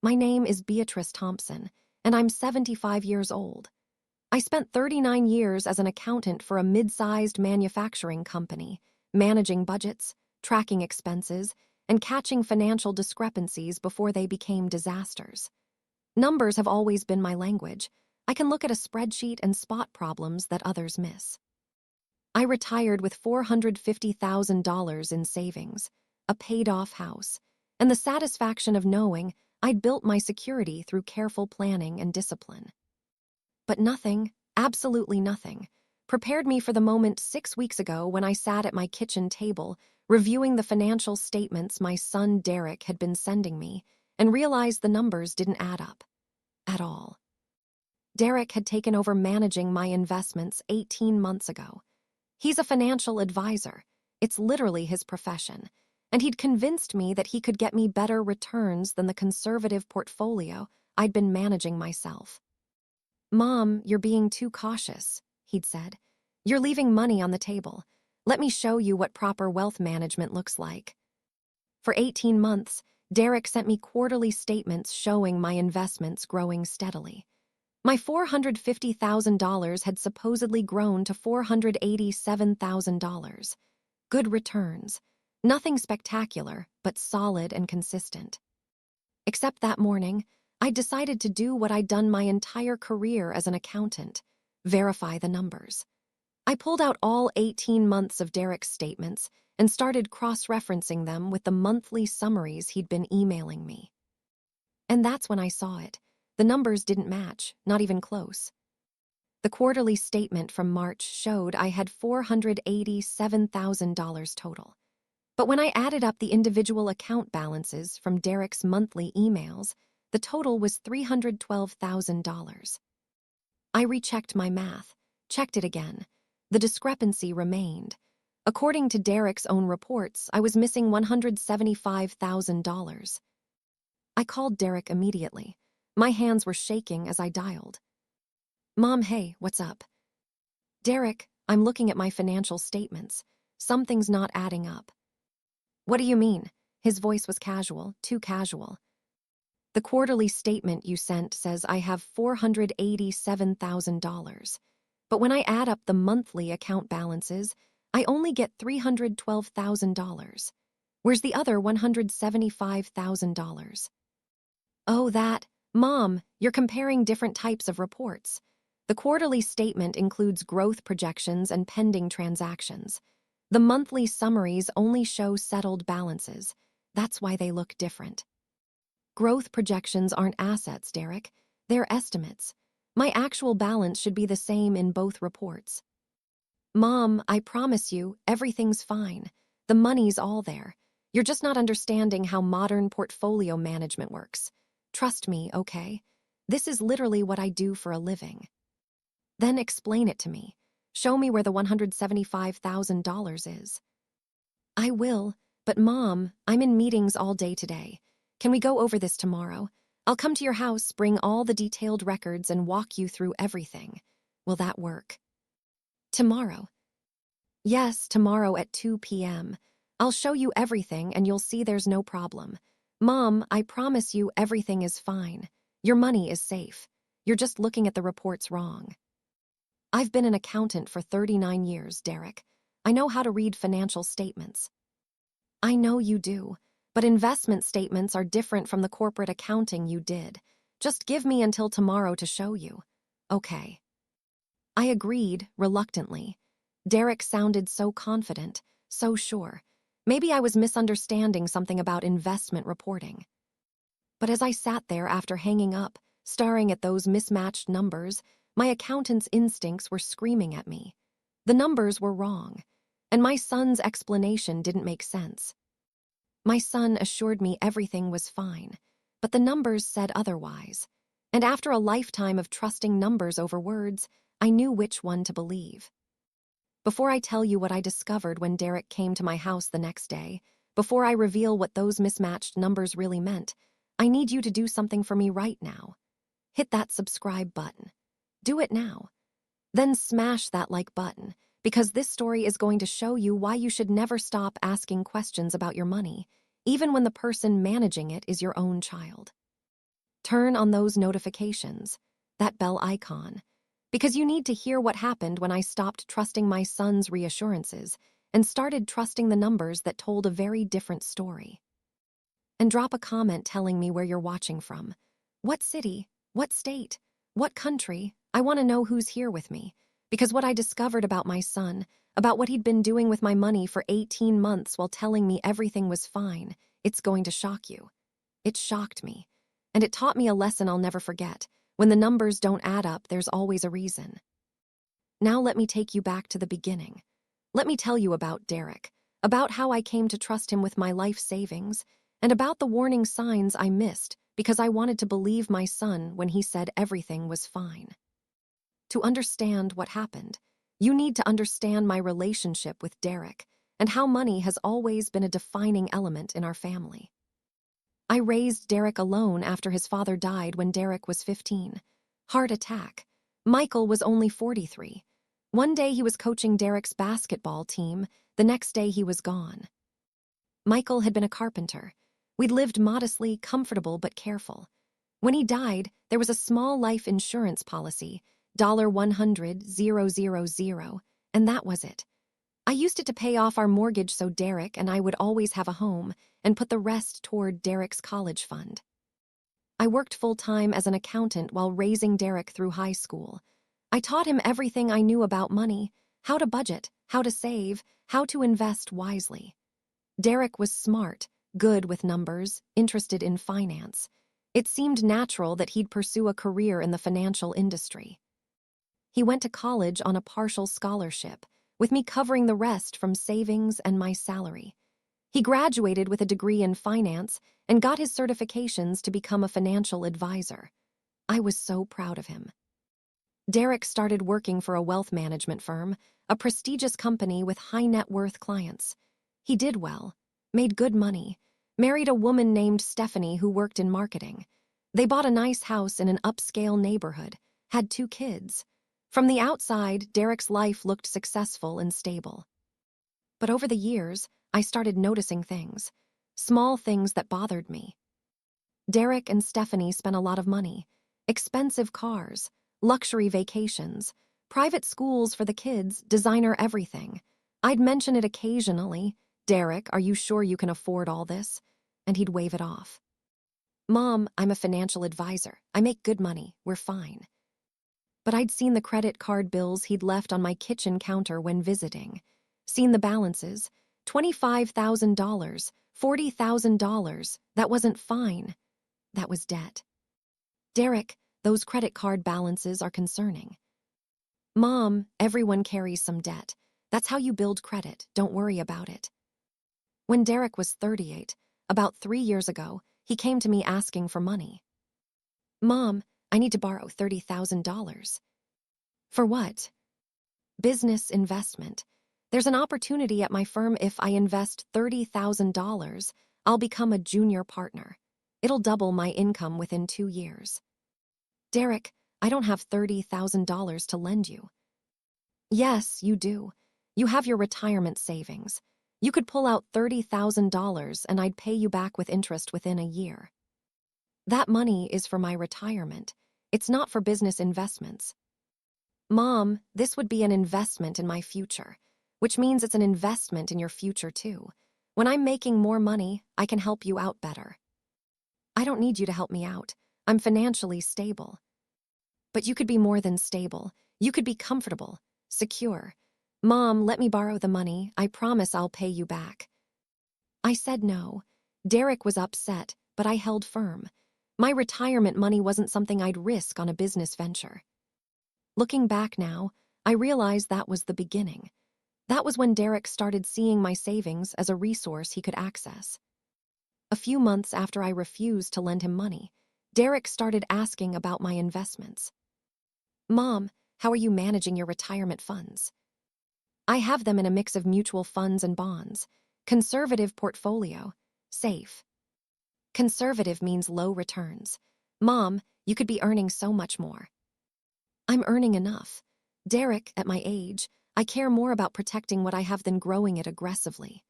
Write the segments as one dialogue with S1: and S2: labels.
S1: My name is Beatrice Thompson, and I'm 75 years old. I spent 39 years as an accountant for a mid-sized manufacturing company, managing budgets, tracking expenses, and catching financial discrepancies before they became disasters. Numbers have always been my language. I can look at a spreadsheet and spot problems that others miss. I retired with $450,000 in savings, a paid-off house, and the satisfaction of knowing I'd built my security through careful planning and discipline. But nothing, absolutely nothing, prepared me for the moment 6 weeks ago when I sat at my kitchen table reviewing the financial statements my son Derek had been sending me and realized the numbers didn't add up. At all. Derek had taken over managing my investments 18 months ago. He's a financial advisor. It's literally his profession. And he'd convinced me that he could get me better returns than the conservative portfolio I'd been managing myself. "Mom, you're being too cautious," he'd said. "You're leaving money on the table. Let me show you what proper wealth management looks like." For 18 months, Derek sent me quarterly statements showing my investments growing steadily. My $450,000 had supposedly grown to $487,000. Good returns. Nothing spectacular, but solid and consistent. Except that morning, I decided to do what I'd done my entire career as an accountant: verify the numbers. I pulled out all 18 months of Derek's statements and started cross-referencing them with the monthly summaries he'd been emailing me. And that's when I saw it. The numbers didn't match, not even close. The quarterly statement from March showed I had $487,000 total. But when I added up the individual account balances from Derek's monthly emails, the total was $312,000. I rechecked my math, checked it again. The discrepancy remained. According to Derek's own reports, I was missing $175,000. I called Derek immediately. My hands were shaking as I dialed. "Mom, hey, what's up?" "Derek, I'm looking at my financial statements. Something's not adding up." "What do you mean?" His voice was casual, too casual. "The quarterly statement you sent says I have $487,000. But when I add up the monthly account balances, I only get $312,000. Where's the other $175,000? "Oh, that. Mom, you're comparing different types of reports. The quarterly statement includes growth projections and pending transactions. The monthly summaries only show settled balances. That's why they look different. Growth projections aren't assets, Derek. They're estimates. My actual balance should be the same in both reports." "Mom, I promise you, everything's fine. The money's all there. You're just not understanding how modern portfolio management works. Trust me, okay? This is literally what I do for a living." "Then explain it to me. Show me where the $175,000 is." "I will, but Mom, I'm in meetings all day today. Can we go over this tomorrow? I'll come to your house, bring all the detailed records, and walk you through everything. Will that work?" "Tomorrow?" "Yes, tomorrow at 2 p.m. I'll show you everything and you'll see there's no problem. Mom, I promise you everything is fine. Your money is safe. You're just looking at the reports wrong." "I've been an accountant for 39 years, Derek. I know how to read financial statements." "I know you do, but investment statements are different from the corporate accounting you did. Just give me until tomorrow to show you." "Okay." I agreed, reluctantly. Derek sounded so confident, so sure. Maybe I was misunderstanding something about investment reporting. But as I sat there after hanging up, staring at those mismatched numbers, my accountant's instincts were screaming at me. The numbers were wrong, and my son's explanation didn't make sense. My son assured me everything was fine, but the numbers said otherwise. And after a lifetime of trusting numbers over words, I knew which one to believe. Before I tell you what I discovered when Derek came to my house the next day, before I reveal what those mismatched numbers really meant, I need you to do something for me right now. Hit that subscribe button. Do it now. Then smash that like button, because this story is going to show you why you should never stop asking questions about your money, even when the person managing it is your own child. Turn on those notifications, that bell icon, because you need to hear what happened when I stopped trusting my son's reassurances and started trusting the numbers that told a very different story. And drop a comment telling me where you're watching from. What city? What state? What country? I want to know who's here with me. Because what I discovered about my son, about what he'd been doing with my money for 18 months while telling me everything was fine, it's going to shock you. It shocked me. And it taught me a lesson I'll never forget. When the numbers don't add up, there's always a reason. Now let me take you back to the beginning. Let me tell you about Derek, about how I came to trust him with my life savings, and about the warning signs I missed because I wanted to believe my son when he said everything was fine. To understand what happened, you need to understand my relationship with Derek and how money has always been a defining element in our family. I raised Derek alone after his father died when Derek was 15. Heart attack. Michael was only 43. One day he was coaching Derek's basketball team, the next day he was gone. Michael had been a carpenter. We'd lived modestly, comfortable but careful. When he died, there was a small life insurance policy, $100,000, and that was it. I used it to pay off our mortgage so Derek and I would always have a home and put the rest toward Derek's college fund. I worked full-time as an accountant while raising Derek through high school. I taught him everything I knew about money, how to budget, how to save, how to invest wisely. Derek was smart, good with numbers, interested in finance. It seemed natural that he'd pursue a career in the financial industry. He went to college on a partial scholarship, with me covering the rest from savings and my salary. He graduated with a degree in finance and got his certifications to become a financial advisor. I was so proud of him. Derek started working for a wealth management firm, a prestigious company with high net worth clients. He did well, made good money, married a woman named Stephanie who worked in marketing. They bought a nice house in an upscale neighborhood, had 2 kids. From the outside, Derek's life looked successful and stable. But over the years, I started noticing things, small things that bothered me. Derek and Stephanie spent a lot of money, expensive cars, luxury vacations, private schools for the kids, designer everything. I'd mention it occasionally. Derek, are you sure you can afford all this? And he'd wave it off. Mom, I'm a financial advisor. I make good money. We're fine. But I'd seen the credit card bills he'd left on my kitchen counter when visiting. Seen the balances, $25,000, $40,000. That wasn't fine. That was debt. Derek, those credit card balances are concerning. Mom, everyone carries some debt. That's how you build credit. Don't worry about it. When Derek was 38, about 3 years ago, he came to me asking for money. Mom, I need to borrow $30,000. For what? Business investment. There's an opportunity at my firm. If I invest $30,000, I'll become a junior partner. It'll double my income within 2 years. Derek, I don't have $30,000 to lend you. Yes, you do. You have your retirement savings. You could pull out $30,000 and I'd pay you back with interest within a year. That money is for my retirement. It's not for business investments. Mom, this would be an investment in my future, which means it's an investment in your future too. When I'm making more money, I can help you out better. I don't need you to help me out. I'm financially stable. But you could be more than stable. You could be comfortable, secure. Mom, let me borrow the money. I promise I'll pay you back. I said no. Derek was upset, but I held firm. My retirement money wasn't something I'd risk on a business venture. Looking back now, I realized that was the beginning. That was when Derek started seeing my savings as a resource he could access. A few months after I refused to lend him money, Derek started asking about my investments. Mom, how are you managing your retirement funds? I have them in a mix of mutual funds and bonds. Conservative portfolio. Safe. Conservative means low returns. Mom, you could be earning so much more. I'm earning enough. Derek, at my age, I care more about protecting what I have than growing it aggressively.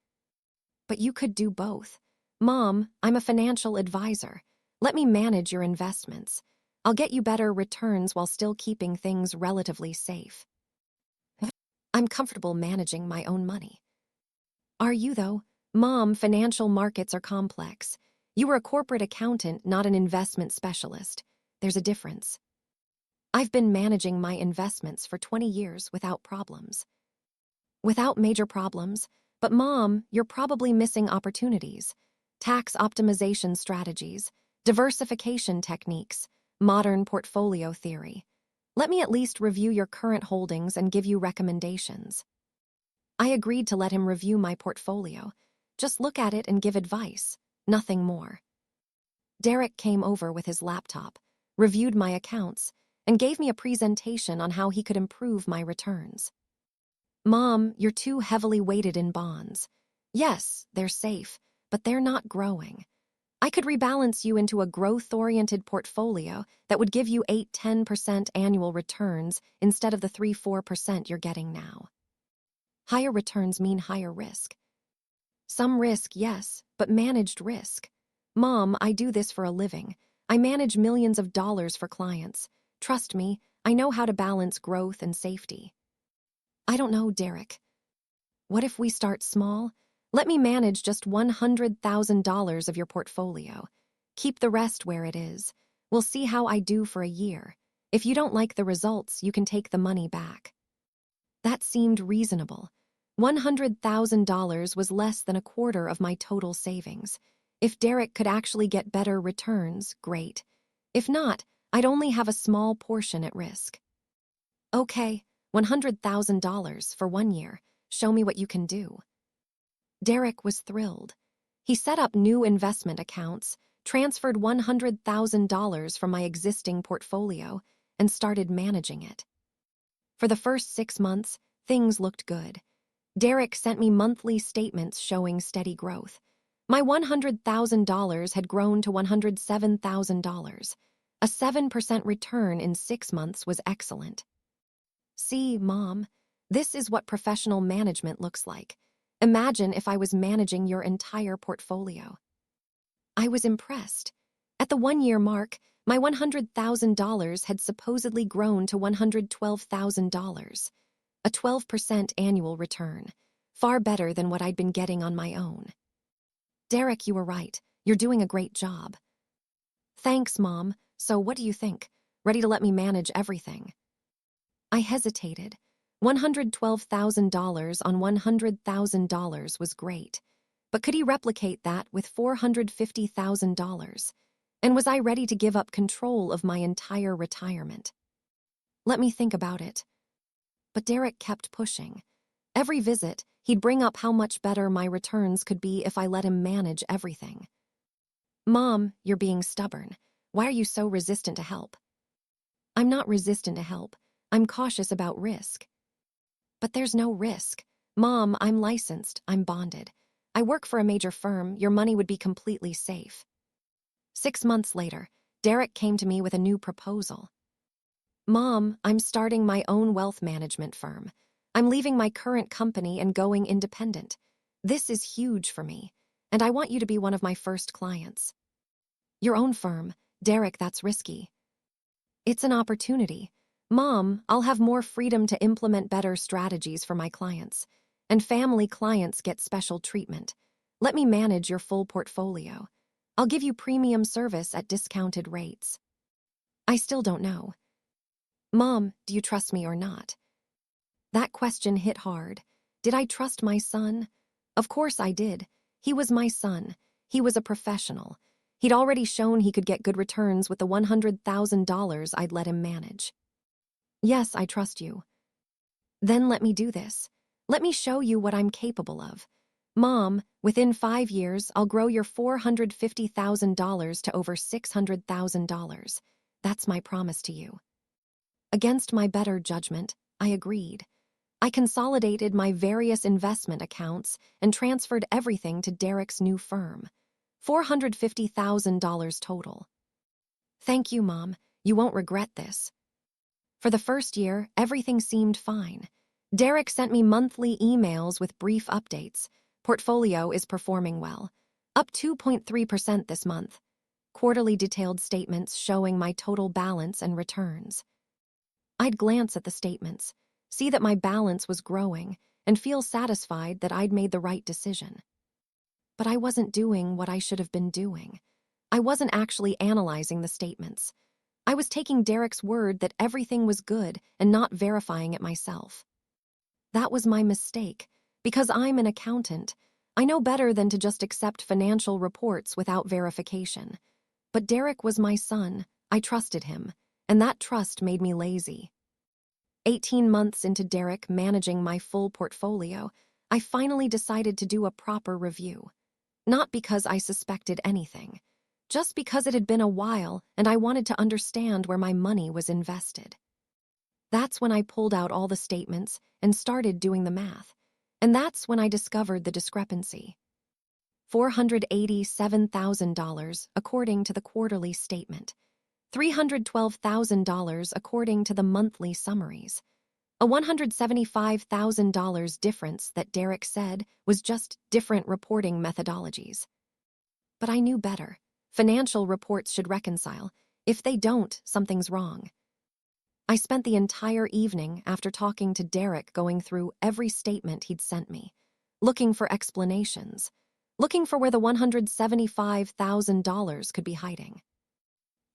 S1: But you could do both. Mom, I'm a financial advisor. Let me manage your investments. I'll get you better returns while still keeping things relatively safe. I'm comfortable managing my own money. Are you, though? Mom, financial markets are complex. You were a corporate accountant, not an investment specialist. There's a difference. I've been managing my investments for 20 years without problems. Without major problems, but Mom, you're probably missing opportunities. Tax optimization strategies, diversification techniques, modern portfolio theory. Let me at least review your current holdings and give you recommendations. I agreed to let him review my portfolio. Just look at it and give advice, nothing more. Derek came over with his laptop, reviewed my accounts, and gave me a presentation on how he could improve my returns. Mom, you're too heavily weighted in bonds. Yes, they're safe, but they're not growing. I could rebalance you into a growth-oriented portfolio that would give you 8–10% annual returns instead of the 3–4% you're getting now. Higher returns mean higher risk. Some risk, yes, but managed risk. Mom, I do this for a living. I manage millions of dollars for clients. Trust me, I know how to balance growth and safety. I don't know, Derek. What if we start small? Let me manage just $100,000 of your portfolio. Keep the rest where it is. We'll see how I do for a year. If you don't like the results, you can take the money back. That seemed reasonable. $100,000 was less than a quarter of my total savings. If Derek could actually get better returns, great. If not, I'd only have a small portion at risk. Okay, $100,000 for 1 year. Show me what you can do. Derek was thrilled. He set up new investment accounts, transferred $100,000 from my existing portfolio, and started managing it. For the first 6 months, things looked good. Derek sent me monthly statements showing steady growth. My $100,000 had grown to $107,000. A 7% return in 6 months was excellent. See, Mom, this is what professional management looks like. Imagine if I was managing your entire portfolio. I was impressed. At the 1-year mark, my $100,000 had supposedly grown to $112,000. A 12% annual return, far better than what I'd been getting on my own. Derek, you were right. You're doing a great job. Thanks, Mom. So what do you think? Ready to let me manage everything? I hesitated. $112,000 on $100,000 was great. But could he replicate that with $450,000? And was I ready to give up control of my entire retirement? Let me think about it. But Derek kept pushing. Every visit, he'd bring up how much better my returns could be if I let him manage everything. Mom, you're being stubborn. Why are you so resistant to help? I'm not resistant to help. I'm cautious about risk. But there's no risk. Mom, I'm licensed. I'm bonded. I work for a major firm. Your money would be completely safe. 6 months later, Derek came to me with a new proposal. Mom, I'm starting my own wealth management firm. I'm leaving my current company and going independent. This is huge for me, and I want you to be one of my first clients. Your own firm, Derek, that's risky. It's an opportunity. Mom, I'll have more freedom to implement better strategies for my clients, and family clients get special treatment. Let me manage your full portfolio. I'll give you premium service at discounted rates. I still don't know. Mom, do you trust me or not? That question hit hard. Did I trust my son? Of course I did. He was my son. He was a professional. He'd already shown he could get good returns with the $100,000 I'd let him manage. Yes, I trust you. Then let me do this. Let me show you what I'm capable of. Mom, within 5 years, I'll grow your $450,000 to over $600,000. That's my promise to you. Against my better judgment, I agreed. I consolidated my various investment accounts and transferred everything to Derek's new firm. $450,000 total. Thank you, Mom. You won't regret this. For the first year, everything seemed fine. Derek sent me monthly emails with brief updates. Portfolio is performing well. Up 2.3% this month. quarterly detailed statements showing my total balance and returns. I'd glance at the statements, see that my balance was growing, and feel satisfied that I'd made the right decision. But I wasn't doing what I should have been doing. I wasn't actually analyzing the statements. I was taking Derek's word that everything was good and not verifying it myself. That was my mistake. Because I'm an accountant, I know better than to just accept financial reports without verification. But Derek was my son. I trusted him, and that trust made me lazy. 18 months into Derek managing my full portfolio, I finally decided to do a proper review. Not because I suspected anything, just because it had been a while and I wanted to understand where my money was invested. That's when I pulled out all the statements and started doing the math. And that's when I discovered the discrepancy. $487,000 according to the quarterly statement, $312,000 according to the monthly summaries, a $175,000 difference that Derek said was just different reporting methodologies. But I knew better. Financial reports should reconcile. If they don't, something's wrong. I spent the entire evening after talking to Derek going through every statement he'd sent me, looking for explanations, looking for where the $175,000 could be hiding.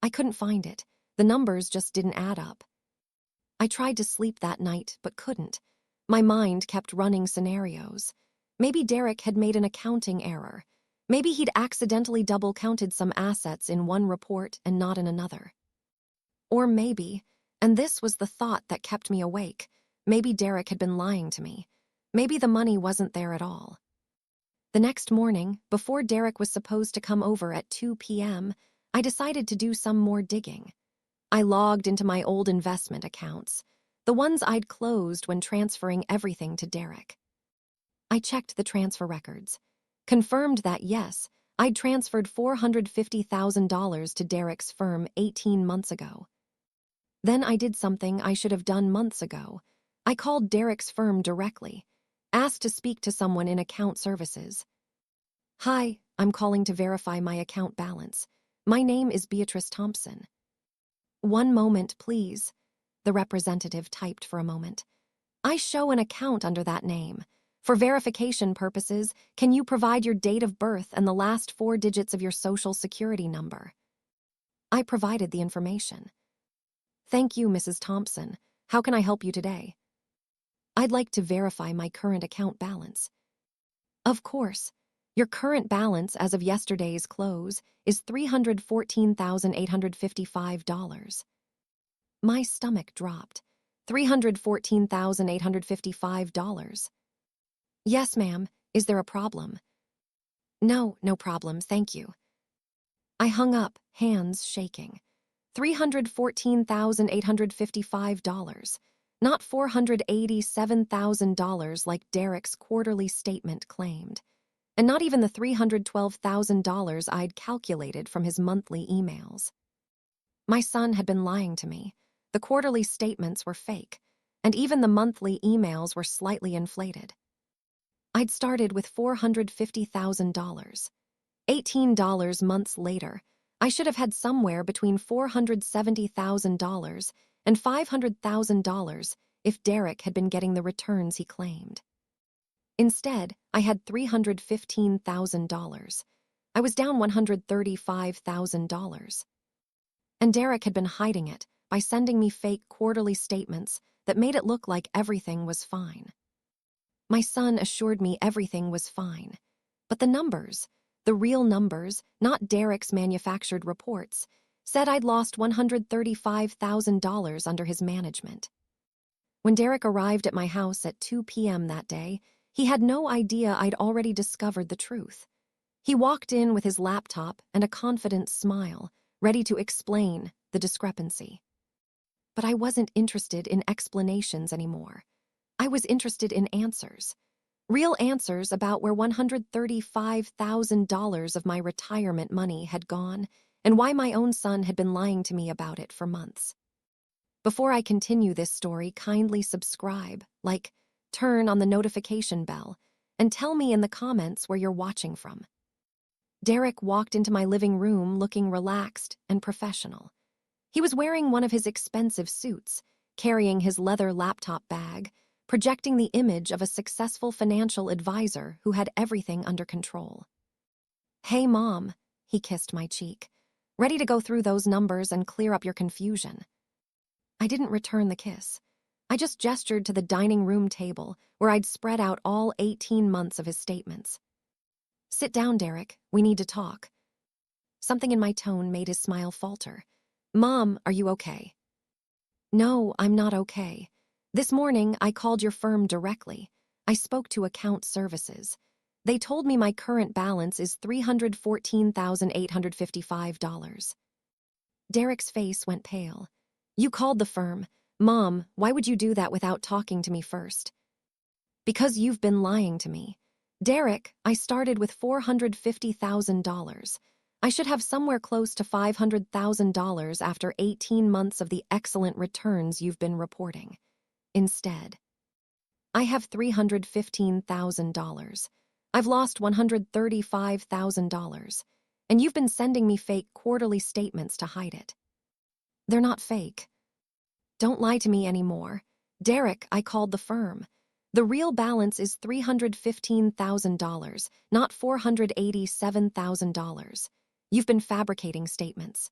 S1: I couldn't find it. The numbers just didn't add up. I tried to sleep that night, but couldn't. My mind kept running scenarios. Maybe Derek had made an accounting error. Maybe he'd accidentally double-counted some assets in one report and not in another. Or maybe, and this was the thought that kept me awake, maybe Derek had been lying to me. Maybe the money wasn't there at all. The next morning, before Derek was supposed to come over at 2 p.m., I decided to do some more digging. I logged into my old investment accounts, the ones I'd closed when transferring everything to Derek. I checked the transfer records, confirmed that yes, I'd transferred $450,000 to Derek's firm 18 months ago. Then I did something I should have done months ago. I called Derek's firm directly, asked to speak to someone in account services. "Hi, I'm calling to verify my account balance. My name is Beatrice Thompson." "One moment, please," the representative typed for a moment. "I show an account under that name. For verification purposes, can you provide your date of birth and the last 4 digits of your social security number?" I provided the information. "Thank you, Mrs. Thompson. How can I help you today?" "I'd like to verify my current account balance." "Of course. Your current balance as of yesterday's close is $314,855. My stomach dropped. $314,855. "Yes, ma'am. Is there a problem?" "No, no problem, thank you." I hung up, hands shaking. $314,855, not $487,000 like Derek's quarterly statement claimed, and not even the $312,000 I'd calculated from his monthly emails. My son had been lying to me. The quarterly statements were fake, and even the monthly emails were slightly inflated. I'd started with $450,000. $18 months later, I should have had somewhere between $470,000 and $500,000 if Derek had been getting the returns he claimed. Instead, I had $315,000. I was down $135,000. And Derek had been hiding it by sending me fake quarterly statements that made it look like everything was fine. My son assured me everything was fine, but the numbers, the real numbers, not Derek's manufactured reports, said I'd lost $135,000 under his management. When Derek arrived at my house at 2 p.m. that day, he had no idea I'd already discovered the truth. He walked in with his laptop and a confident smile, ready to explain the discrepancy. But I wasn't interested in explanations anymore. I was interested in answers. Real answers about where $135,000 of my retirement money had gone and why my own son had been lying to me about it for months. Before I continue this story, kindly subscribe, like, turn on the notification bell, and tell me in the comments where you're watching from. Derek walked into my living room looking relaxed and professional. He was wearing one of his expensive suits, carrying his leather laptop bag, projecting the image of a successful financial advisor who had everything under control. "Hey, Mom," he kissed my cheek. "Ready to go through those numbers and clear up your confusion?" I didn't return the kiss. I just gestured to the dining room table where I'd spread out all 18 months of his statements. "Sit down, Derek. We need to talk." Something in my tone made his smile falter. "Mom, are you okay?" "No, I'm not okay. This morning, I called your firm directly. I spoke to account services. They told me my current balance is $314,855. Derek's face went pale. "You called the firm. Mom, why would you do that without talking to me first?" "Because you've been lying to me. Derek, I started with $450,000. I should have somewhere close to $500,000 after 18 months of the excellent returns you've been reporting. Instead, I have $315,000. I've lost $135,000, and you've been sending me fake quarterly statements to hide it." "They're not fake. Don't lie to me anymore. Derek, I called the firm. The real balance is $315,000, not $487,000. You've been fabricating statements."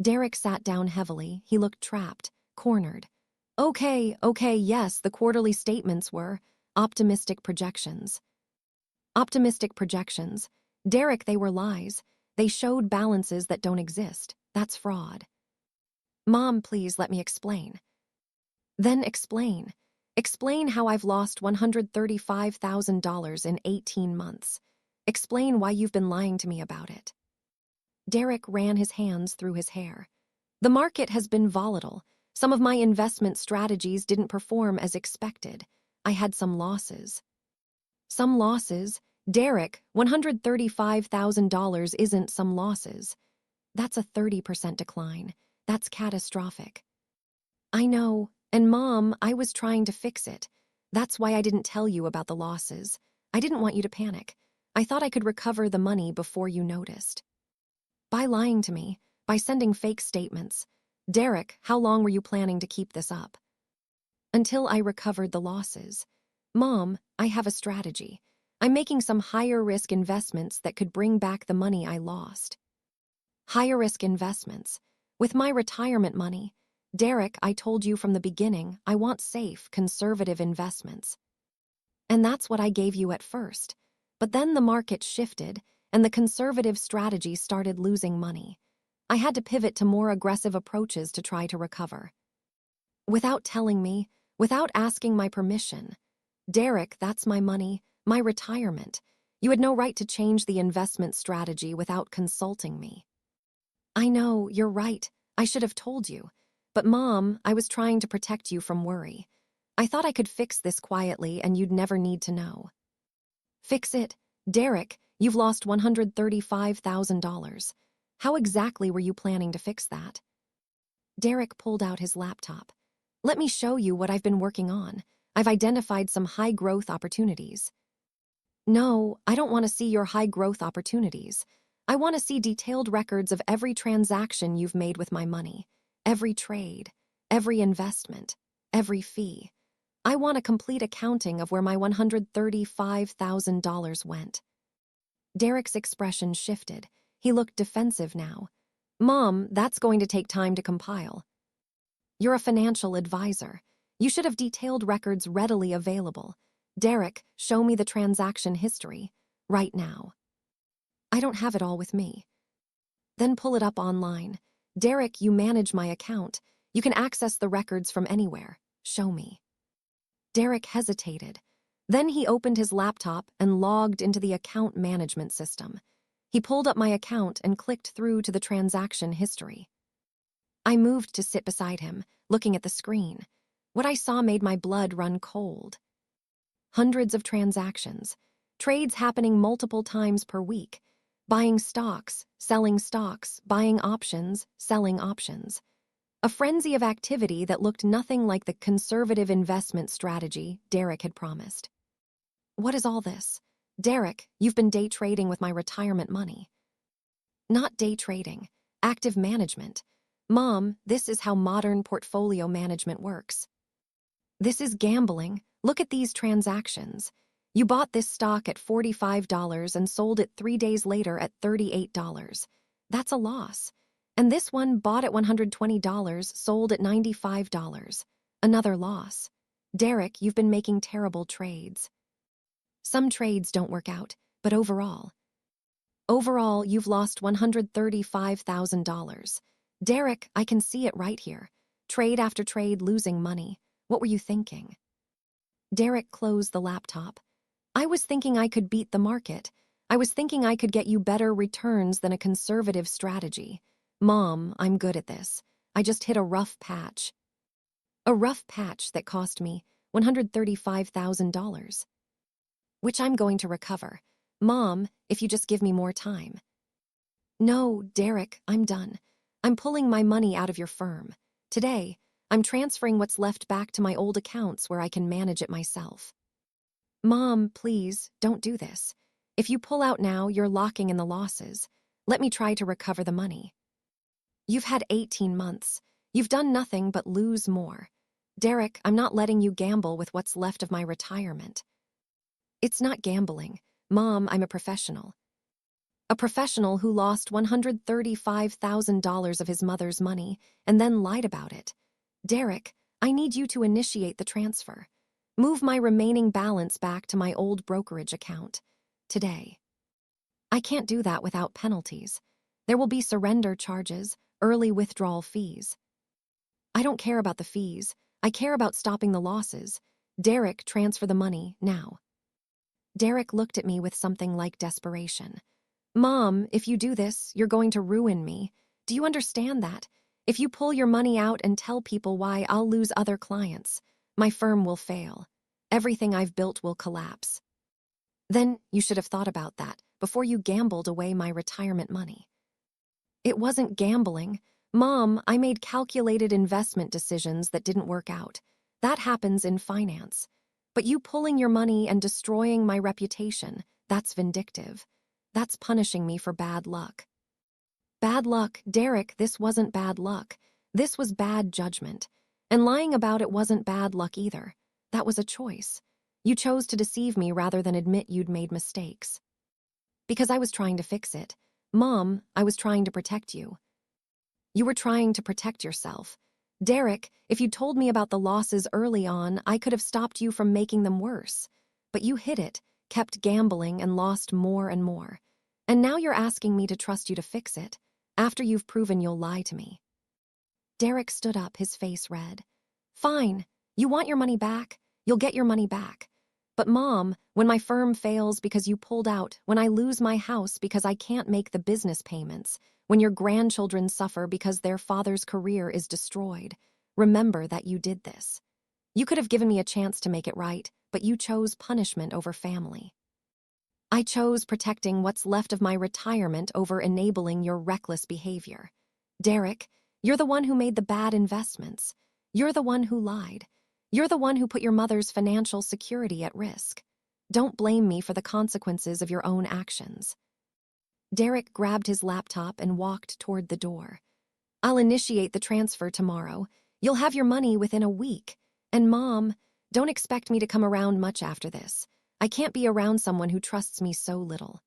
S1: Derek sat down heavily. He looked trapped, cornered. Okay, yes, the quarterly statements were optimistic projections. Optimistic projections. Derek, they were lies. They showed balances that don't exist. That's fraud. "Mom, please let me explain." "Then explain. Explain how I've lost $135,000 in 18 months. Explain why you've been lying to me about it." Derek ran his hands through his hair. "The market has been volatile. Some of my investment strategies didn't perform as expected. I had some losses." "Some losses? Derek, $135,000 isn't some losses. That's a 30% decline. That's catastrophic." "I know, and Mom, I was trying to fix it. That's why I didn't tell you about the losses. I didn't want you to panic. I thought I could recover the money before you noticed." "By lying to me, by sending fake statements. Derek, how long were you planning to keep this up?" "Until I recovered the losses. Mom, I have a strategy. I'm making some higher-risk investments that could bring back the money I lost." "Higher-risk investments? With my retirement money? Derek, I told you from the beginning, I want safe, conservative investments. And that's what I gave you at first. But then the market shifted, and the conservative strategy started losing money. I had to pivot to more aggressive approaches to try to recover." "Without telling me, without asking my permission. Derek, that's my money, my retirement. You had no right to change the investment strategy without consulting me." "I know, you're right. I should have told you. But Mom, I was trying to protect you from worry. I thought I could fix this quietly and you'd never need to know." "Fix it? Derek, you've lost $135,000. How exactly were you planning to fix that?" Derek pulled out his laptop. "Let me show you what I've been working on. I've identified some high-growth opportunities." "No, I don't want to see your high-growth opportunities. I want to see detailed records of every transaction you've made with my money. Every trade, every investment, every fee. I want a complete accounting of where my $135,000 went." Derek's expression shifted. He looked defensive now. "Mom, that's going to take time to compile. You're a financial advisor. You should have detailed records readily available. Derek, show me the transaction history. Right now." "I don't have it all with me." "Then pull it up online. Derek, you manage my account. You can access the records from anywhere. Show me." Derek hesitated. Then he opened his laptop and logged into the account management system. He pulled up my account and clicked through to the transaction history. I moved to sit beside him, looking at the screen. What I saw made my blood run cold. Hundreds of transactions, trades happening multiple times per week, buying stocks, buying options, selling options. A frenzy of activity that looked nothing like the conservative investment strategy Derek had promised. "What is all this?" Derek, you've been day trading with my retirement money. Not day trading, active management. Mom, this is how modern portfolio management works. This is gambling. Look at these transactions. You bought this stock at $45 and sold it 3 days later at $38. That's a loss. And this one bought at $120, sold at $95. Another loss. Derek, you've been making terrible trades. Some trades don't work out, but overall, you've lost $135,000. Derek, I can see it right here. Trade after trade losing money. What were you thinking? Derek closed the laptop. I was thinking I could beat the market. I was thinking I could get you better returns than a conservative strategy. Mom, I'm good at this. I just hit a rough patch. A rough patch that cost me $135,000. Which I'm going to recover. Mom, if you just give me more time. No, Derek, I'm done. I'm pulling my money out of your firm. Today, I'm transferring what's left back to my old accounts where I can manage it myself. Mom, please, don't do this. If you pull out now, you're locking in the losses. Let me try to recover the money. You've had 18 months. You've done nothing but lose more. Derek, I'm not letting you gamble with what's left of my retirement. It's not gambling. Mom, I'm a professional. A professional who lost $135,000 of his mother's money and then lied about it. Derek, I need you to initiate the transfer. Move my remaining balance back to my old brokerage account. Today. I can't do that without penalties. There will be surrender charges, early withdrawal fees. I don't care about the fees. I care about stopping the losses. Derek, transfer the money, now. Derek looked at me with something like desperation. Mom, if you do this, you're going to ruin me. Do you understand that? If you pull your money out and tell people why, I'll lose other clients. My firm will fail. Everything I've built will collapse. Then you should have thought about that before you gambled away my retirement money. It wasn't gambling. Mom, I made calculated investment decisions that didn't work out. That happens in finance. But you pulling your money and destroying my reputation, that's vindictive. That's punishing me for bad luck. Bad luck, Derek, this wasn't bad luck. This was bad judgment. And lying about it wasn't bad luck either. That was a choice. You chose to deceive me rather than admit you'd made mistakes. Because I was trying to fix it. Mom, I was trying to protect you. You were trying to protect yourself. Derek, if you'd told me about the losses early on, I could have stopped you from making them worse. But you hid it, kept gambling, and lost more and more. And now you're asking me to trust you to fix it, after you've proven you'll lie to me. Derek stood up, his face red. Fine. You want your money back? You'll get your money back. But Mom, when my firm fails because you pulled out, when I lose my house because I can't make the business payments, when your grandchildren suffer because their father's career is destroyed, remember that you did this. You could have given me a chance to make it right, but you chose punishment over family. I chose protecting what's left of my retirement over enabling your reckless behavior. Derek, you're the one who made the bad investments. You're the one who lied. You're the one who put your mother's financial security at risk. Don't blame me for the consequences of your own actions. Derek grabbed his laptop and walked toward the door. I'll initiate the transfer tomorrow. You'll have your money within a week. And Mom, don't expect me to come around much after this. I can't be around someone who trusts me so little.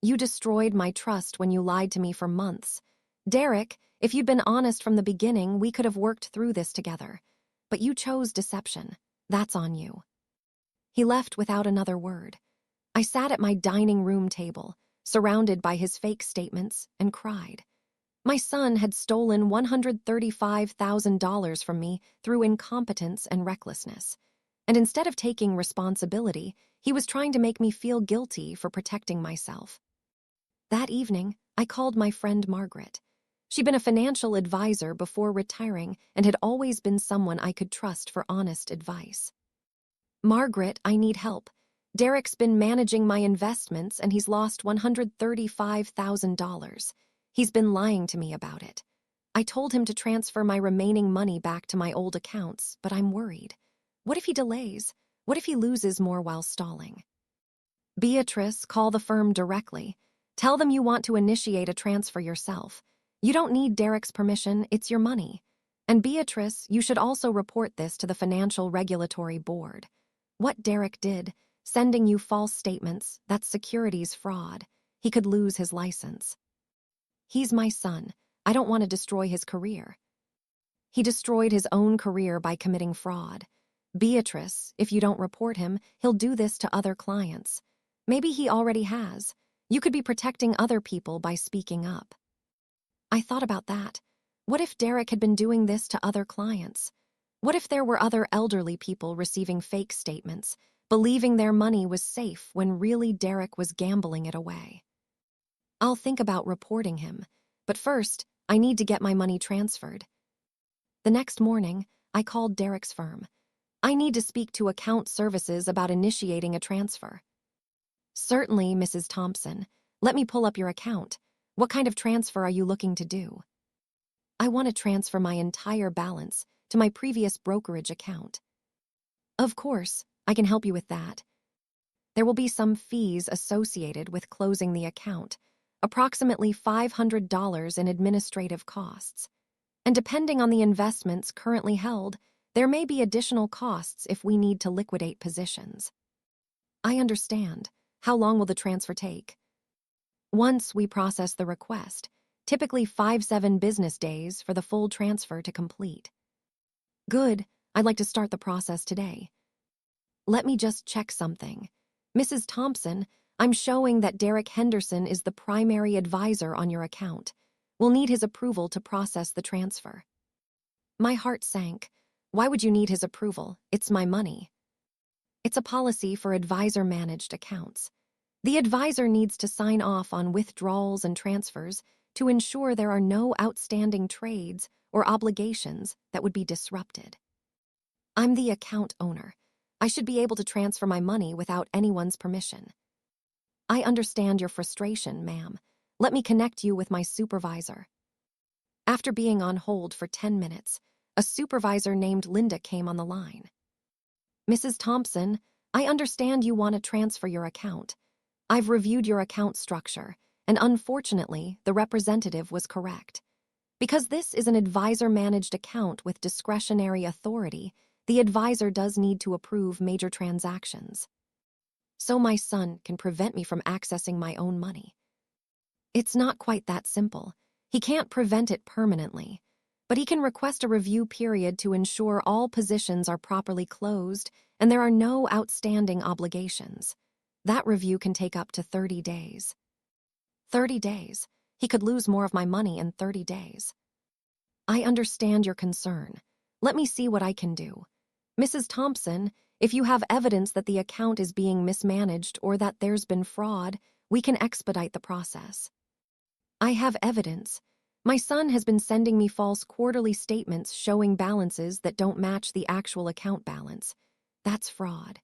S1: You destroyed my trust when you lied to me for months. Derek, if you'd been honest from the beginning, we could have worked through this together. But you chose deception. That's on you. He left without another word. I sat at my dining room table, surrounded by his fake statements, and cried. My son had stolen $135,000 from me through incompetence and recklessness. And instead of taking responsibility, he was trying to make me feel guilty for protecting myself. That evening, I called my friend Margaret. She'd been a financial advisor before retiring and had always been someone I could trust for honest advice. Margaret, I need help. Derek's been managing my investments and he's lost $135,000. He's been lying to me about it. I told him to transfer my remaining money back to my old accounts, but I'm worried. What if he delays? What if he loses more while stalling? Beatrice, call the firm directly. Tell them you want to initiate a transfer yourself. You don't need Derek's permission, it's your money. And Beatrice, you should also report this to the Financial Regulatory Board. What Derek did, sending you false statements, that's securities fraud. He could lose his license. He's my son. I don't want to destroy his career. He destroyed his own career by committing fraud. Beatrice, if you don't report him, he'll do this to other clients. Maybe he already has. You could be protecting other people by speaking up. I thought about that. What if Derek had been doing this to other clients? What if there were other elderly people receiving fake statements, believing their money was safe when really Derek was gambling it away? I'll think about reporting him, but first, I need to get my money transferred. The next morning, I called Derek's firm. I need to speak to account services about initiating a transfer. Certainly, Mrs. Thompson. Let me pull up your account. What kind of transfer are you looking to do? I want to transfer my entire balance to my previous brokerage account. Of course, I can help you with that. There will be some fees associated with closing the account, approximately $500 in administrative costs. And depending on the investments currently held, there may be additional costs if we need to liquidate positions. I understand. How long will the transfer take? Once we process the request, typically 5-7 business days for the full transfer to complete. Good. I'd like to start the process today. Let me just check something. Mrs. Thompson, I'm showing that Derek Henderson is the primary advisor on your account. We'll need his approval to process the transfer. My heart sank. Why would you need his approval? It's my money. It's a policy for advisor-managed accounts. The advisor needs to sign off on withdrawals and transfers to ensure there are no outstanding trades or obligations that would be disrupted. I'm the account owner. I should be able to transfer my money without anyone's permission. I understand your frustration, ma'am. Let me connect you with my supervisor. After being on hold for 10 minutes, a supervisor named Linda came on the line. Mrs. Thompson, I understand you want to transfer your account. I've reviewed your account structure, and unfortunately, the representative was correct. Because this is an advisor-managed account with discretionary authority, the advisor does need to approve major transactions. So my son can prevent me from accessing my own money. It's not quite that simple. He can't prevent it permanently, but he can request a review period to ensure all positions are properly closed and there are no outstanding obligations. That review can take up to 30 days. 30 days? He could lose more of my money in 30 days. I understand your concern. Let me see what I can do. Mrs. Thompson, if you have evidence that the account is being mismanaged or that there's been fraud, we can expedite the process. I have evidence. My son has been sending me false quarterly statements showing balances that don't match the actual account balance. That's fraud.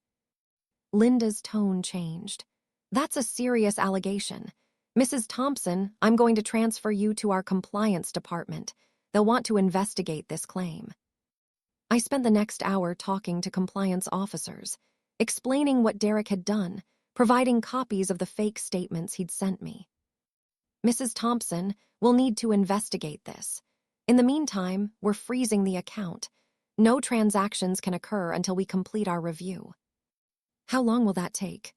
S1: Linda's tone changed. That's a serious allegation. Mrs. Thompson, I'm going to transfer you to our compliance department. They'll want to investigate this claim. I spent the next hour talking to compliance officers, explaining what Derek had done, providing copies of the fake statements he'd sent me. Mrs. Thompson, we'll need to investigate this. In the meantime, we're freezing the account. No transactions can occur until we complete our review. How long will that take?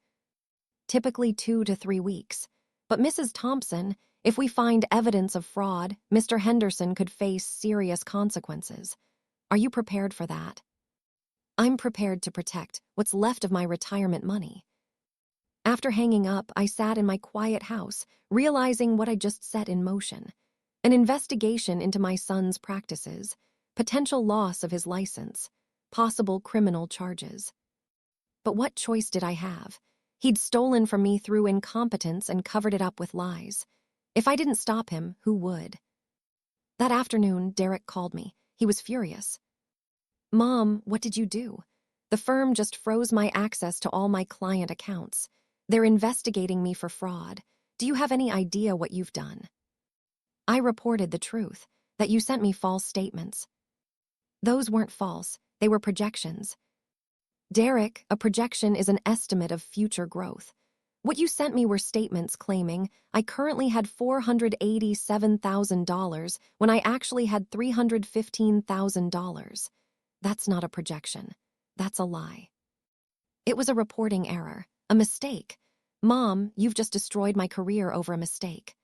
S1: Typically 2 to 3 weeks. But Mrs. Thompson, if we find evidence of fraud, Mr. Henderson could face serious consequences. Are you prepared for that? I'm prepared to protect what's left of my retirement money. After hanging up, I sat in my quiet house, realizing what I just set in motion. An investigation into my son's practices, potential loss of his license, possible criminal charges. But what choice did I have? He'd stolen from me through incompetence and covered it up with lies. If I didn't stop him, who would? That afternoon, Derek called me. He was furious. Mom, what did you do? The firm just froze my access to all my client accounts. They're investigating me for fraud. Do you have any idea what you've done? I reported the truth, that you sent me false statements. Those weren't false, they were projections. Derek, a projection is an estimate of future growth. What you sent me were statements claiming I currently had $487,000 when I actually had $315,000. That's not a projection. That's a lie. It was a reporting error, a mistake. Mom, you've just destroyed my career over a mistake.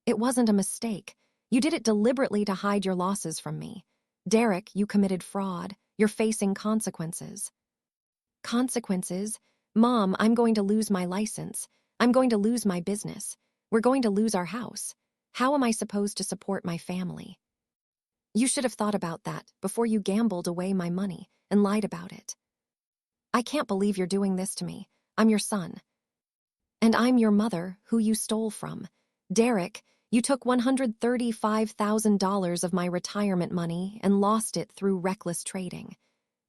S1: It wasn't a mistake. You did it deliberately to hide your losses from me. Derek, you committed fraud. You're facing consequences. Consequences? Mom, I'm going to lose my license. I'm going to lose my business. We're going to lose our house. How am I supposed to support my family? You should have thought about that before you gambled away my money and lied about it. I can't believe you're doing this to me. I'm your son. And I'm your mother, who you stole from. Derek, you took $135,000 of my retirement money and lost it through reckless trading.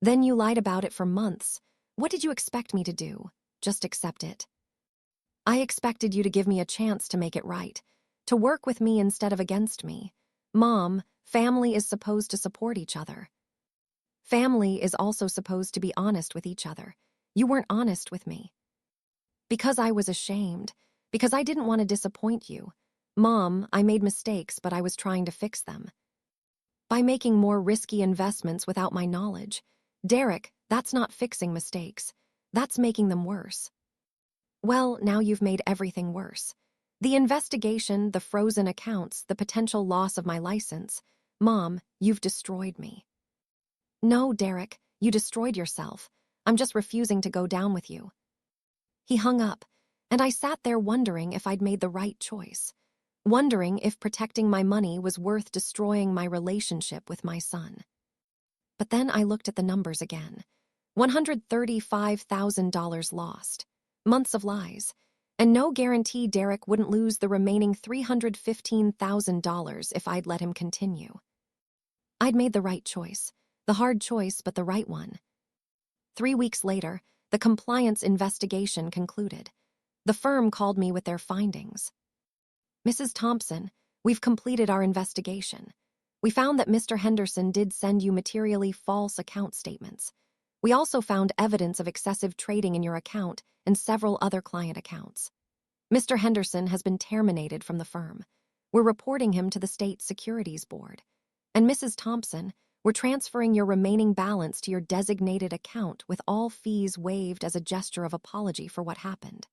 S1: Then you lied about it for months. What did you expect me to do? Just accept it? I expected you to give me a chance to make it right, to work with me instead of against me. Mom, family is supposed to support each other. Family is also supposed to be honest with each other. You weren't honest with me. Because I was ashamed. Because I didn't want to disappoint you. Mom, I made mistakes, but I was trying to fix them. By making more risky investments without my knowledge. Derek, that's not fixing mistakes. That's making them worse. Well, now you've made everything worse. The investigation, the frozen accounts, the potential loss of my license. Mom, you've destroyed me. No, Derek, you destroyed yourself. I'm just refusing to go down with you. He hung up, and I sat there wondering if I'd made the right choice. Wondering if protecting my money was worth destroying my relationship with my son. But then I looked at the numbers again. $135,000 lost. Months of lies. And no guarantee Derek wouldn't lose the remaining $315,000 if I'd let him continue. I'd made the right choice. The hard choice, but the right one. 3 weeks later, the compliance investigation concluded. The firm called me with their findings. Mrs. Thompson, we've completed our investigation. We found that Mr. Henderson did send you materially false account statements. We also found evidence of excessive trading in your account and several other client accounts. Mr. Henderson has been terminated from the firm. We're reporting him to the State Securities Board. And Mrs. Thompson, we're transferring your remaining balance to your designated account with all fees waived as a gesture of apology for what happened.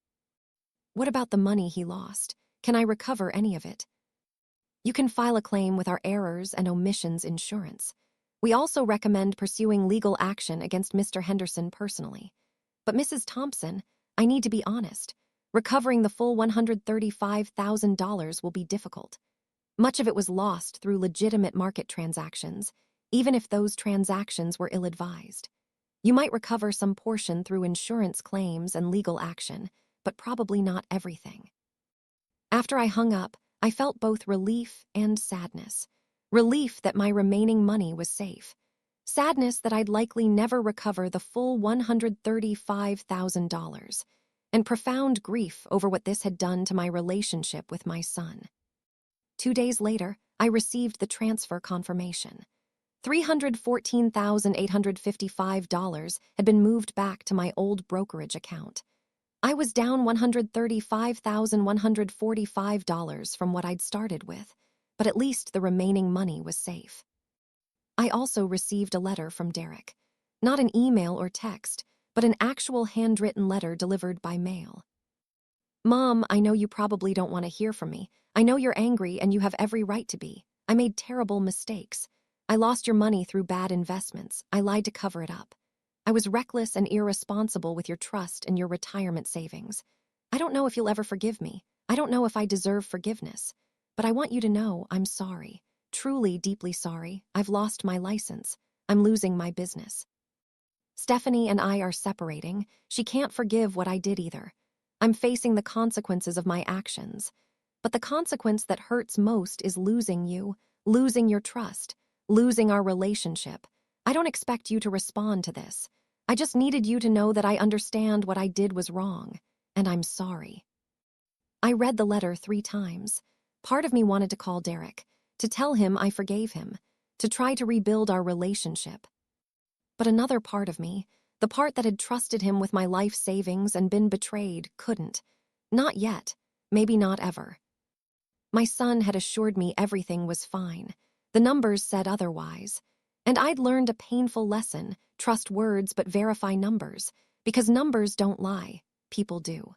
S1: What about the money he lost? Can I recover any of it? You can file a claim with our errors and omissions insurance. We also recommend pursuing legal action against Mr. Henderson personally. But Mrs. Thompson, I need to be honest. Recovering the full $135,000 will be difficult. Much of it was lost through legitimate market transactions, even if those transactions were ill-advised. You might recover some portion through insurance claims and legal action, but probably not everything. After I hung up, I felt both relief and sadness. Relief that my remaining money was safe. Sadness that I'd likely never recover the full $135,000. And profound grief over what this had done to my relationship with my son. 2 days later, I received the transfer confirmation. $314,855 had been moved back to my old brokerage account. I was down $135,145 from what I'd started with, but at least the remaining money was safe. I also received a letter from Derek. Not an email or text, but an actual handwritten letter delivered by mail. Mom, I know you probably don't want to hear from me. I know you're angry and you have every right to be. I made terrible mistakes. I lost your money through bad investments. I lied to cover it up. I was reckless and irresponsible with your trust and your retirement savings. I don't know if you'll ever forgive me. I don't know if I deserve forgiveness. But I want you to know I'm sorry. Truly, deeply sorry. I've lost my license. I'm losing my business. Stephanie and I are separating. She can't forgive what I did either. I'm facing the consequences of my actions. But the consequence that hurts most is losing you, losing your trust, losing our relationship. I don't expect you to respond to this. I just needed you to know that I understand what I did was wrong, and I'm sorry. I read the letter 3 times. Part of me wanted to call Derek, to tell him I forgave him, to try to rebuild our relationship. But another part of me, The part that had trusted him with my life savings and been betrayed couldn't. Not yet. Maybe not ever. My son had assured me everything was fine. The numbers said otherwise. And I'd learned a painful lesson: trust words but verify numbers. Because numbers don't lie. People do.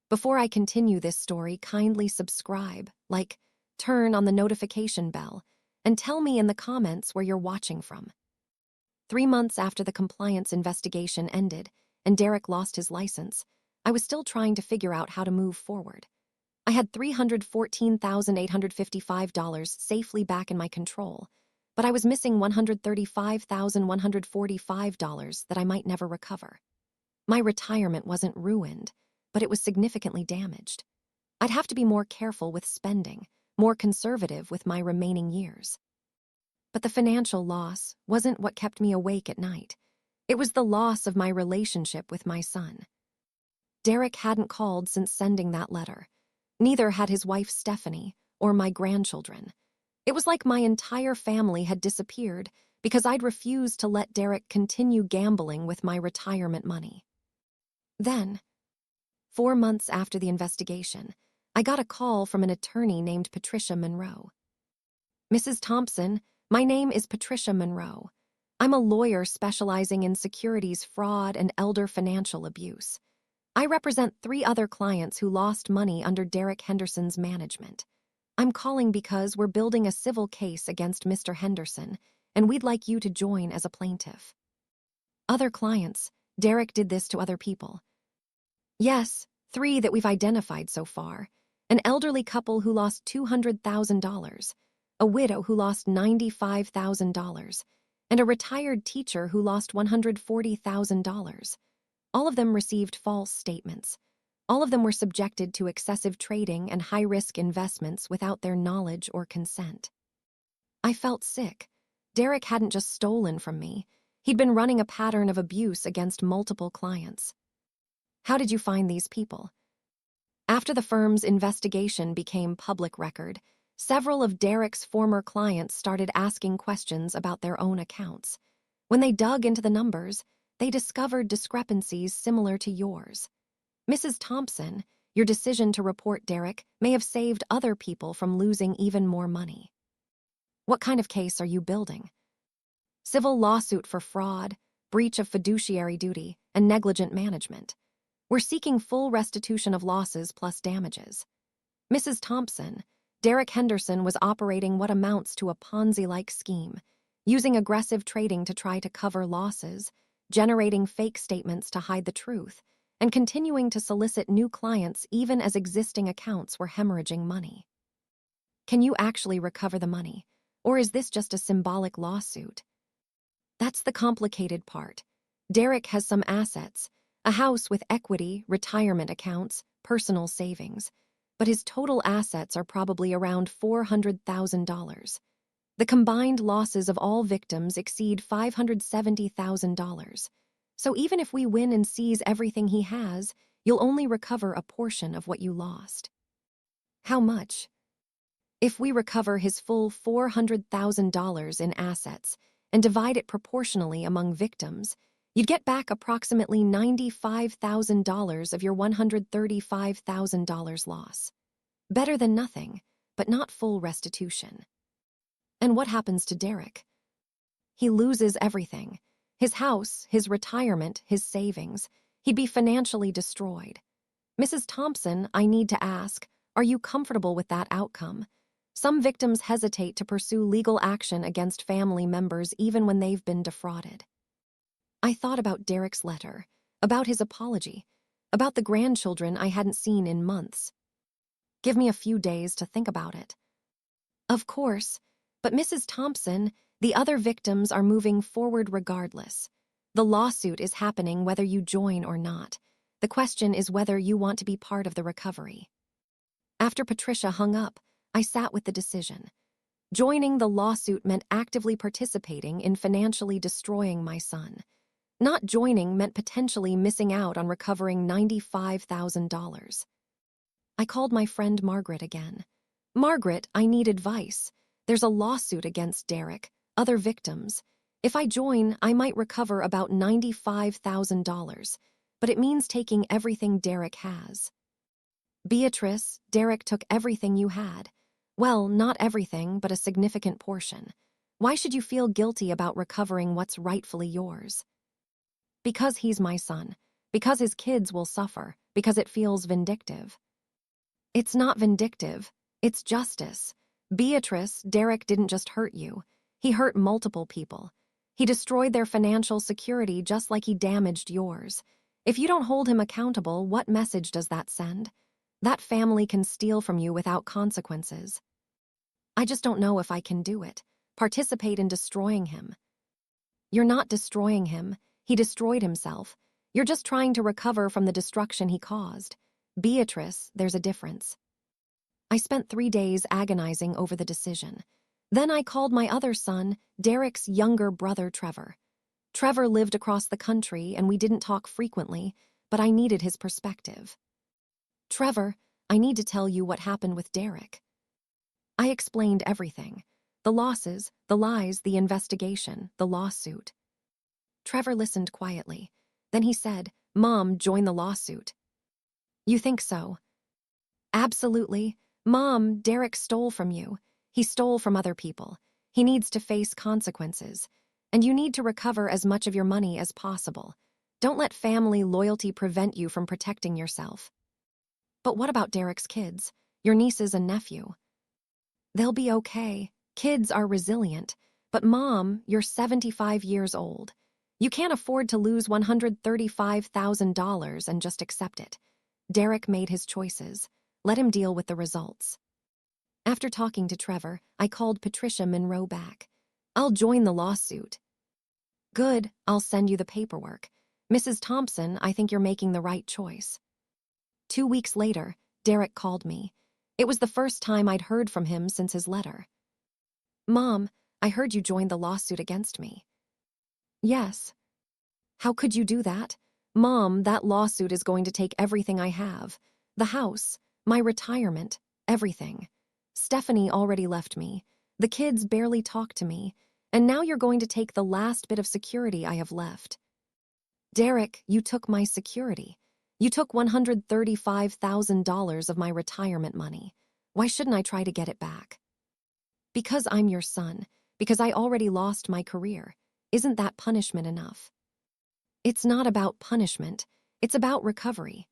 S1: Before I continue this story, kindly subscribe, like, turn on the notification bell, and tell me in the comments where you're watching from. 3 months after the compliance investigation ended and Derek lost his license, I was still trying to figure out how to move forward. I had $314,855 safely back in my control, but I was missing $135,145 that I might never recover. My retirement wasn't ruined, but it was significantly damaged. I'd have to be more careful with spending, more conservative with my remaining years. But the financial loss wasn't what kept me awake at night. It was the loss of my relationship with my son. Derek hadn't called since sending that letter. Neither had his wife Stephanie or my grandchildren. It was like my entire family had disappeared because I'd refused to let Derek continue gambling with my retirement money. Then, 4 months after the investigation, I got a call from an attorney named Patricia Monroe. "Mrs. Thompson, my name is Patricia Monroe. I'm a lawyer specializing in securities fraud and elder financial abuse. I represent 3 other clients who lost money under Derek Henderson's management. I'm calling because we're building a civil case against Mr. Henderson, and we'd like you to join as a plaintiff." Other clients? Derek did this to other people? Yes, 3 that we've identified so far. An elderly couple who lost $200,000, a widow who lost $95,000, and a retired teacher who lost $140,000. All of them received false statements. All of them were subjected to excessive trading and high-risk investments without their knowledge or consent. I felt sick. Derek hadn't just stolen from me. He'd been running a pattern of abuse against multiple clients. How did you find these people? After the firm's investigation became public record, several of Derek's former clients started asking questions about their own accounts. When they dug into the numbers, they discovered discrepancies similar to yours. Mrs. Thompson, your decision to report Derek may have saved other people from losing even more money. What kind of case are you building? Civil lawsuit for fraud, breach of fiduciary duty, and negligent management. We're seeking full restitution of losses plus damages. Mrs. Thompson, Derek Henderson was operating what amounts to a Ponzi-like scheme, using aggressive trading to try to cover losses, generating fake statements to hide the truth, and continuing to solicit new clients even as existing accounts were hemorrhaging money. Can you actually recover the money, or is this just a symbolic lawsuit? That's the complicated part. Derek has some assets, a house with equity, retirement accounts, personal savings, but his total assets are probably around $400,000. The combined losses of all victims exceed $570,000. So even if we win and seize everything he has, you'll only recover a portion of what you lost. How much? If we recover his full $400,000 in assets and divide it proportionally among victims, you'd get back approximately $95,000 of your $135,000 loss. Better than nothing, but not full restitution. And what happens to Derek? He loses everything. His house, his retirement, his savings. He'd be financially destroyed. Mrs. Thompson, I need to ask, are you comfortable with that outcome? Some victims hesitate to pursue legal action against family members even when they've been defrauded. I thought about Derek's letter, about his apology, about the grandchildren I hadn't seen in months. Give me a few days to think about it. Of course, but Mrs. Thompson, the other victims are moving forward regardless. The lawsuit is happening whether you join or not. The question is whether you want to be part of the recovery. After Patricia hung up, I sat with the decision. Joining the lawsuit meant actively participating in financially destroying my son. Not joining meant potentially missing out on recovering $95,000. I called my friend Margaret again. Margaret, I need advice. There's a lawsuit against Derek, other victims, If I join, I might recover about $95,000, but it means taking everything Derek has. Beatrice, Derek took everything you had. Well, not everything, but a significant portion. Why should you feel guilty about recovering what's rightfully yours? Because he's my son. Because his kids will suffer. Because it feels vindictive. It's not vindictive. It's justice. Beatrice, Derek didn't just hurt you. He hurt multiple people. He destroyed their financial security just like he damaged yours. If you don't hold him accountable, what message does that send? That family can steal from you without consequences. I just don't know if I can do it. Participate in destroying him. You're not destroying him. He destroyed himself. You're just trying to recover from the destruction he caused. Beatrice, there's a difference. I spent 3 days agonizing over the decision. Then I called my other son, Derek's younger brother, Trevor. Trevor lived across the country and we didn't talk frequently, but I needed his perspective. Trevor, I need to tell you what happened with Derek. I explained everything. The losses, the lies, the investigation, the lawsuit. Trevor listened quietly. Then he said, "Mom, join the lawsuit." You think so? Absolutely. Mom, Derek stole from you. He stole from other people. He needs to face consequences. And you need to recover as much of your money as possible. Don't let family loyalty prevent you from protecting yourself. But what about Derek's kids, your nieces and nephew? They'll be okay. Kids are resilient. But Mom, you're 75 years old. You can't afford to lose $135,000 and just accept it. Derek made his choices. Let him deal with the results. After talking to Trevor, I called Patricia Monroe back. I'll join the lawsuit. Good, I'll send you the paperwork. Mrs. Thompson, I think you're making the right choice. 2 weeks later, Derek called me. It was the first time I'd heard from him since his letter. Mom, I heard you joined the lawsuit against me. Yes. How could you do that? Mom, that lawsuit is going to take everything I have. The house, my retirement, everything. Stephanie already left me. The kids barely talk to me. And now you're going to take the last bit of security I have left. Derek, you took my security. You took $135,000 of my retirement money. Why shouldn't I try to get it back? Because I'm your son. Because I already lost my career. Isn't that punishment enough? It's not about punishment. It's about recovery.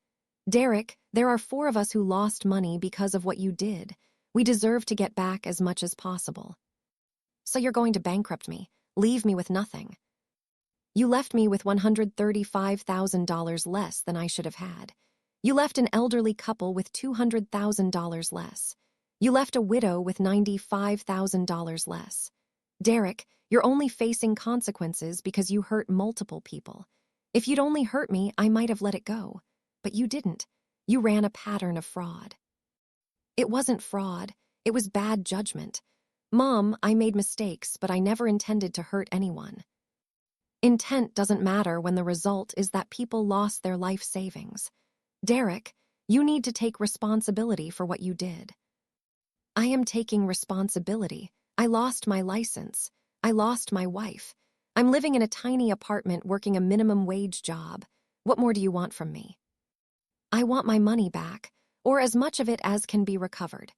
S1: Derek, there are 4 of us who lost money because of what you did. We deserve to get back as much as possible. So you're going to bankrupt me, leave me with nothing. You left me with $135,000 less than I should have had. You left an elderly couple with $200,000 less. You left a widow with $95,000 less. Derek, you're only facing consequences because you hurt multiple people. If you'd only hurt me, I might have let it go. But you didn't. You ran a pattern of fraud. It wasn't fraud. It was bad judgment. Mom, I made mistakes, but I never intended to hurt anyone. Intent doesn't matter when the result is that people lost their life savings. Derek, you need to take responsibility for what you did. I am taking responsibility. I lost my license. I lost my wife. I'm living in a tiny apartment working a minimum wage job. What more do you want from me? I want my money back, or as much of it as can be recovered.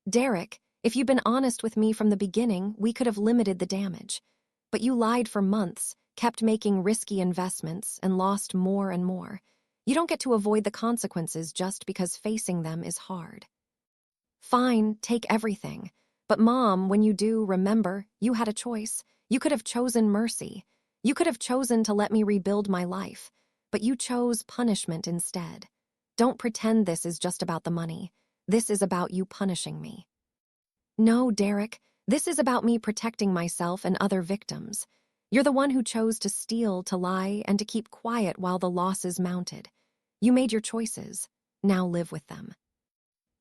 S1: Derek, if you'd been honest with me from the beginning, we could have limited the damage. But you lied for months, kept making risky investments, and lost more and more. You don't get to avoid the consequences just because facing them is hard. Fine, take everything. But Mom, when you do, remember, you had a choice. You could have chosen mercy. You could have chosen to let me rebuild my life. But you chose punishment instead. Don't pretend this is just about the money. This is about you punishing me. No, Derek, this is about me protecting myself and other victims. You're the one who chose to steal, to lie, and to keep quiet while the losses mounted. You made your choices. Now live with them.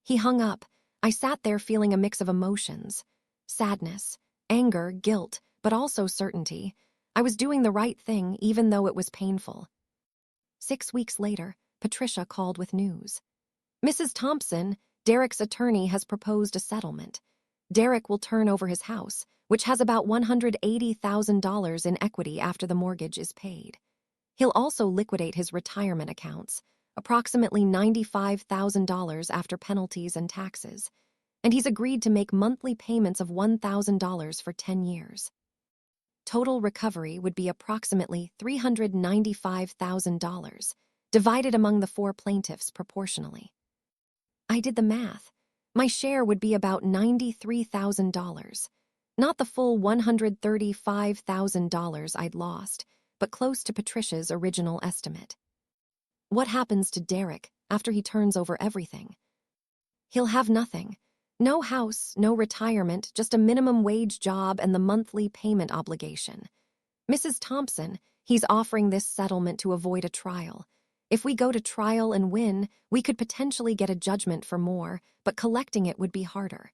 S1: He hung up. I sat there feeling a mix of emotions. Sadness, anger, guilt, but also certainty. I was doing the right thing even though it was painful. 6 weeks later, Patricia called with news. Mrs. Thompson, Derek's attorney has proposed a settlement. Derek will turn over his house. which has about $180,000 in equity after the mortgage is paid. He'll also liquidate his retirement accounts, approximately $95,000 after penalties and taxes, and he's agreed to make monthly payments of $1,000 for 10 years. Total recovery would be approximately $395,000, divided among the 4 plaintiffs proportionally. I did the math. My share would be about $93,000, not the full $135,000 I'd lost, but close to Patricia's original estimate. What happens to Derek after he turns over everything? He'll have nothing. No house, no retirement, just a minimum wage job and the monthly payment obligation. Mrs. Thompson, he's offering this settlement to avoid a trial. If we go to trial and win, we could potentially get a judgment for more, but collecting it would be harder.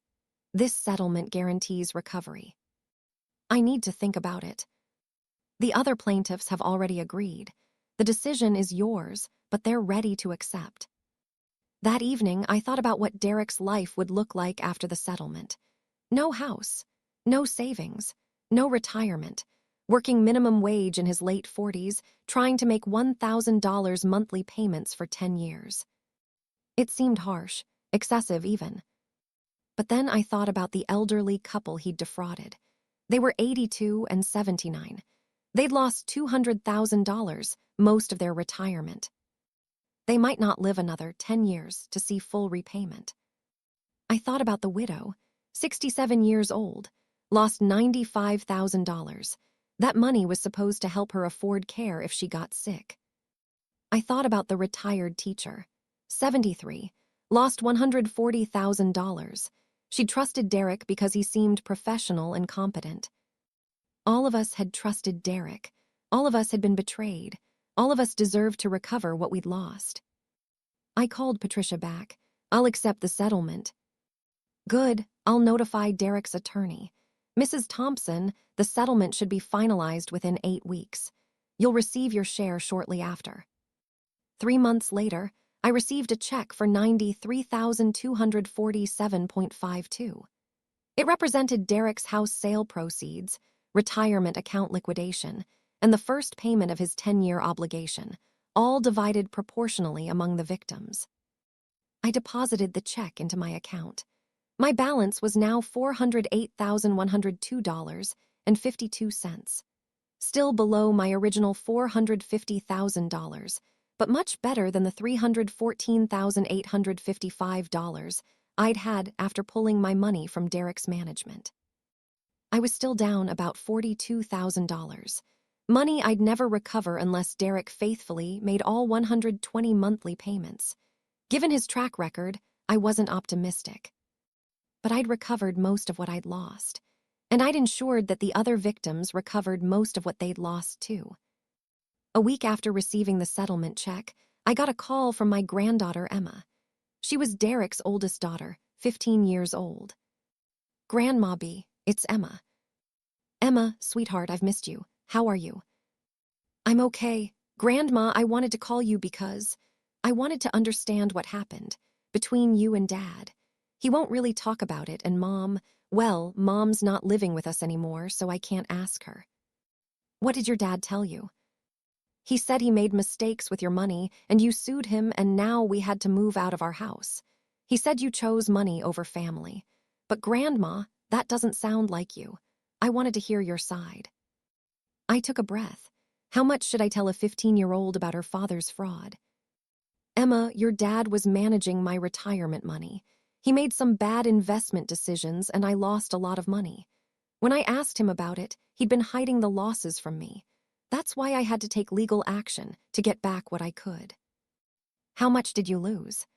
S1: This settlement guarantees recovery. I need to think about it. The other plaintiffs have already agreed. The decision is yours, but they're ready to accept. That evening, I thought about what Derek's life would look like after the settlement. No house, no savings, no retirement, working minimum wage in his late 40s, trying to make $1,000 monthly payments for 10 years. It seemed harsh, excessive even. But then I thought about the elderly couple he'd defrauded. They were 82 and 79. They'd lost $200,000, most of their retirement. They might not live another 10 years to see full repayment. I thought about the widow, 67 years old, lost $95,000. That money was supposed to help her afford care if she got sick. I thought about the retired teacher, 73, lost $140,000. She trusted Derek because he seemed professional and competent. All of us had trusted Derek. All of us had been betrayed. All of us deserved to recover what we'd lost. I called Patricia back. I'll accept the settlement. Good, I'll notify Derek's attorney. Mrs. Thompson, the settlement should be finalized within 8 weeks. You'll receive your share shortly after. 3 months later, I received a check for $93,247.52. It represented Derek's house sale proceeds, retirement account liquidation, and the first payment of his 10-year obligation, all divided proportionally among the victims. I deposited the check into my account. My balance was now $408,102.52, still below my original $450,000, but much better than the $314,855 I'd had after pulling my money from Derek's management. I was still down about $42,000. Money I'd never recover unless Derek faithfully made all 120 monthly payments. Given his track record, I wasn't optimistic. But I'd recovered most of what I'd lost, and I'd ensured that the other victims recovered most of what they'd lost too. A week after receiving the settlement check, I got a call from my granddaughter Emma. She was Derek's oldest daughter, 15 years old. "Grandma B, it's Emma." "Emma, sweetheart, I've missed you. How are you?" "I'm okay. Grandma, I wanted to call you because I wanted to understand what happened between you and Dad. He won't really talk about it, and Mom's not living with us anymore, so I can't ask her." "What did your dad tell you?" "He said he made mistakes with your money, and you sued him, and now we had to move out of our house. He said you chose money over family. But Grandma, that doesn't sound like you. I wanted to hear your side." I took a breath. How much should I tell a 15-year-old about her father's fraud? "Emma, your dad was managing my retirement money. He made some bad investment decisions, and I lost a lot of money. When I asked him about it, he'd been hiding the losses from me. That's why I had to take legal action to get back what I could." "How much did you lose?"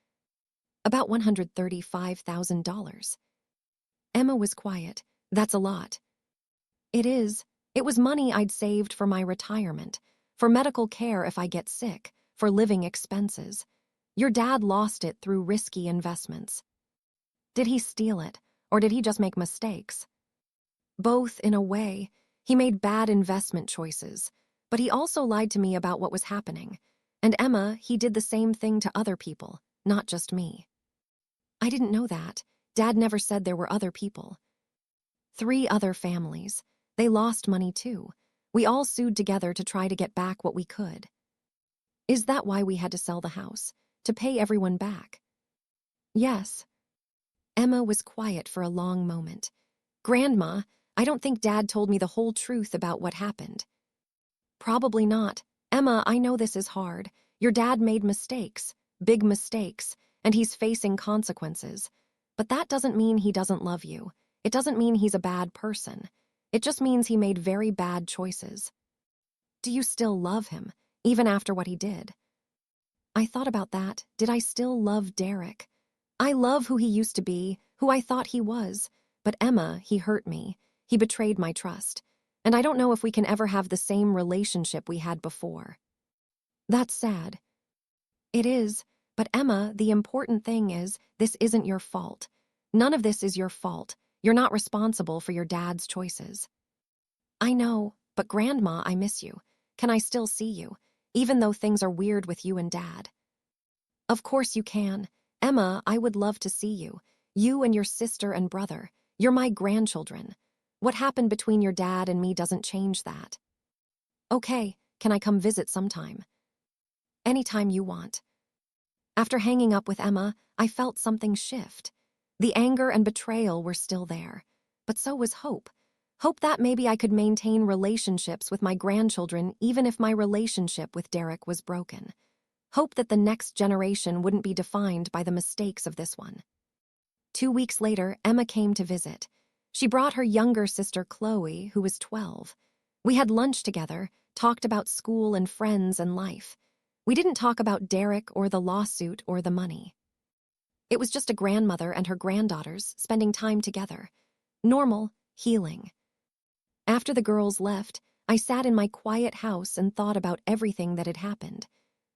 S1: "About $135,000. Emma was quiet. "That's a lot." "It is. It was money I'd saved for my retirement, for medical care if I get sick, for living expenses. Your dad lost it through risky investments." "Did he steal it, or did he just make mistakes?" "Both, in a way. He made bad investment choices, but he also lied to me about what was happening. And Emma, he did the same thing to other people, not just me." "I didn't know that. Dad never said there were other people." 3 other families. They lost money too. We all sued together to try to get back what we could. Is that why we had to sell the house? To pay everyone back? Yes. Emma was quiet for a long moment. Grandma, I don't think Dad told me the whole truth about what happened. Probably not. Emma, I know this is hard. Your dad made mistakes, big mistakes, and he's facing consequences. But that doesn't mean he doesn't love you. It doesn't mean he's a bad person. It just means he made very bad choices. Do you still love him, even after what he did? I thought about that. Did I still love Derek? I love who he used to be, who I thought he was. But Emma, he hurt me. He betrayed my trust. And I don't know if we can ever have the same relationship we had before. That's sad. It is. But Emma, the important thing is, this isn't your fault. None of this is your fault. You're not responsible for your dad's choices. I know, but Grandma, I miss you. Can I still see you, even though things are weird with you and Dad? Of course you can. Emma, I would love to see you. You and your sister and brother. You're my grandchildren. What happened between your dad and me doesn't change that. Okay, can I come visit sometime? Anytime you want. After hanging up with Emma, I felt something shift. The anger and betrayal were still there, but so was hope. Hope that maybe I could maintain relationships with my grandchildren even if my relationship with Derek was broken. Hope that the next generation wouldn't be defined by the mistakes of this one. 2 weeks later, Emma came to visit. She brought her younger sister Chloe, who was 12. We had lunch together, talked about school and friends and life. We didn't talk about Derek or the lawsuit or the money. It was just a grandmother and her granddaughters spending time together. Normal, healing. After the girls left, I sat in my quiet house and thought about everything that had happened.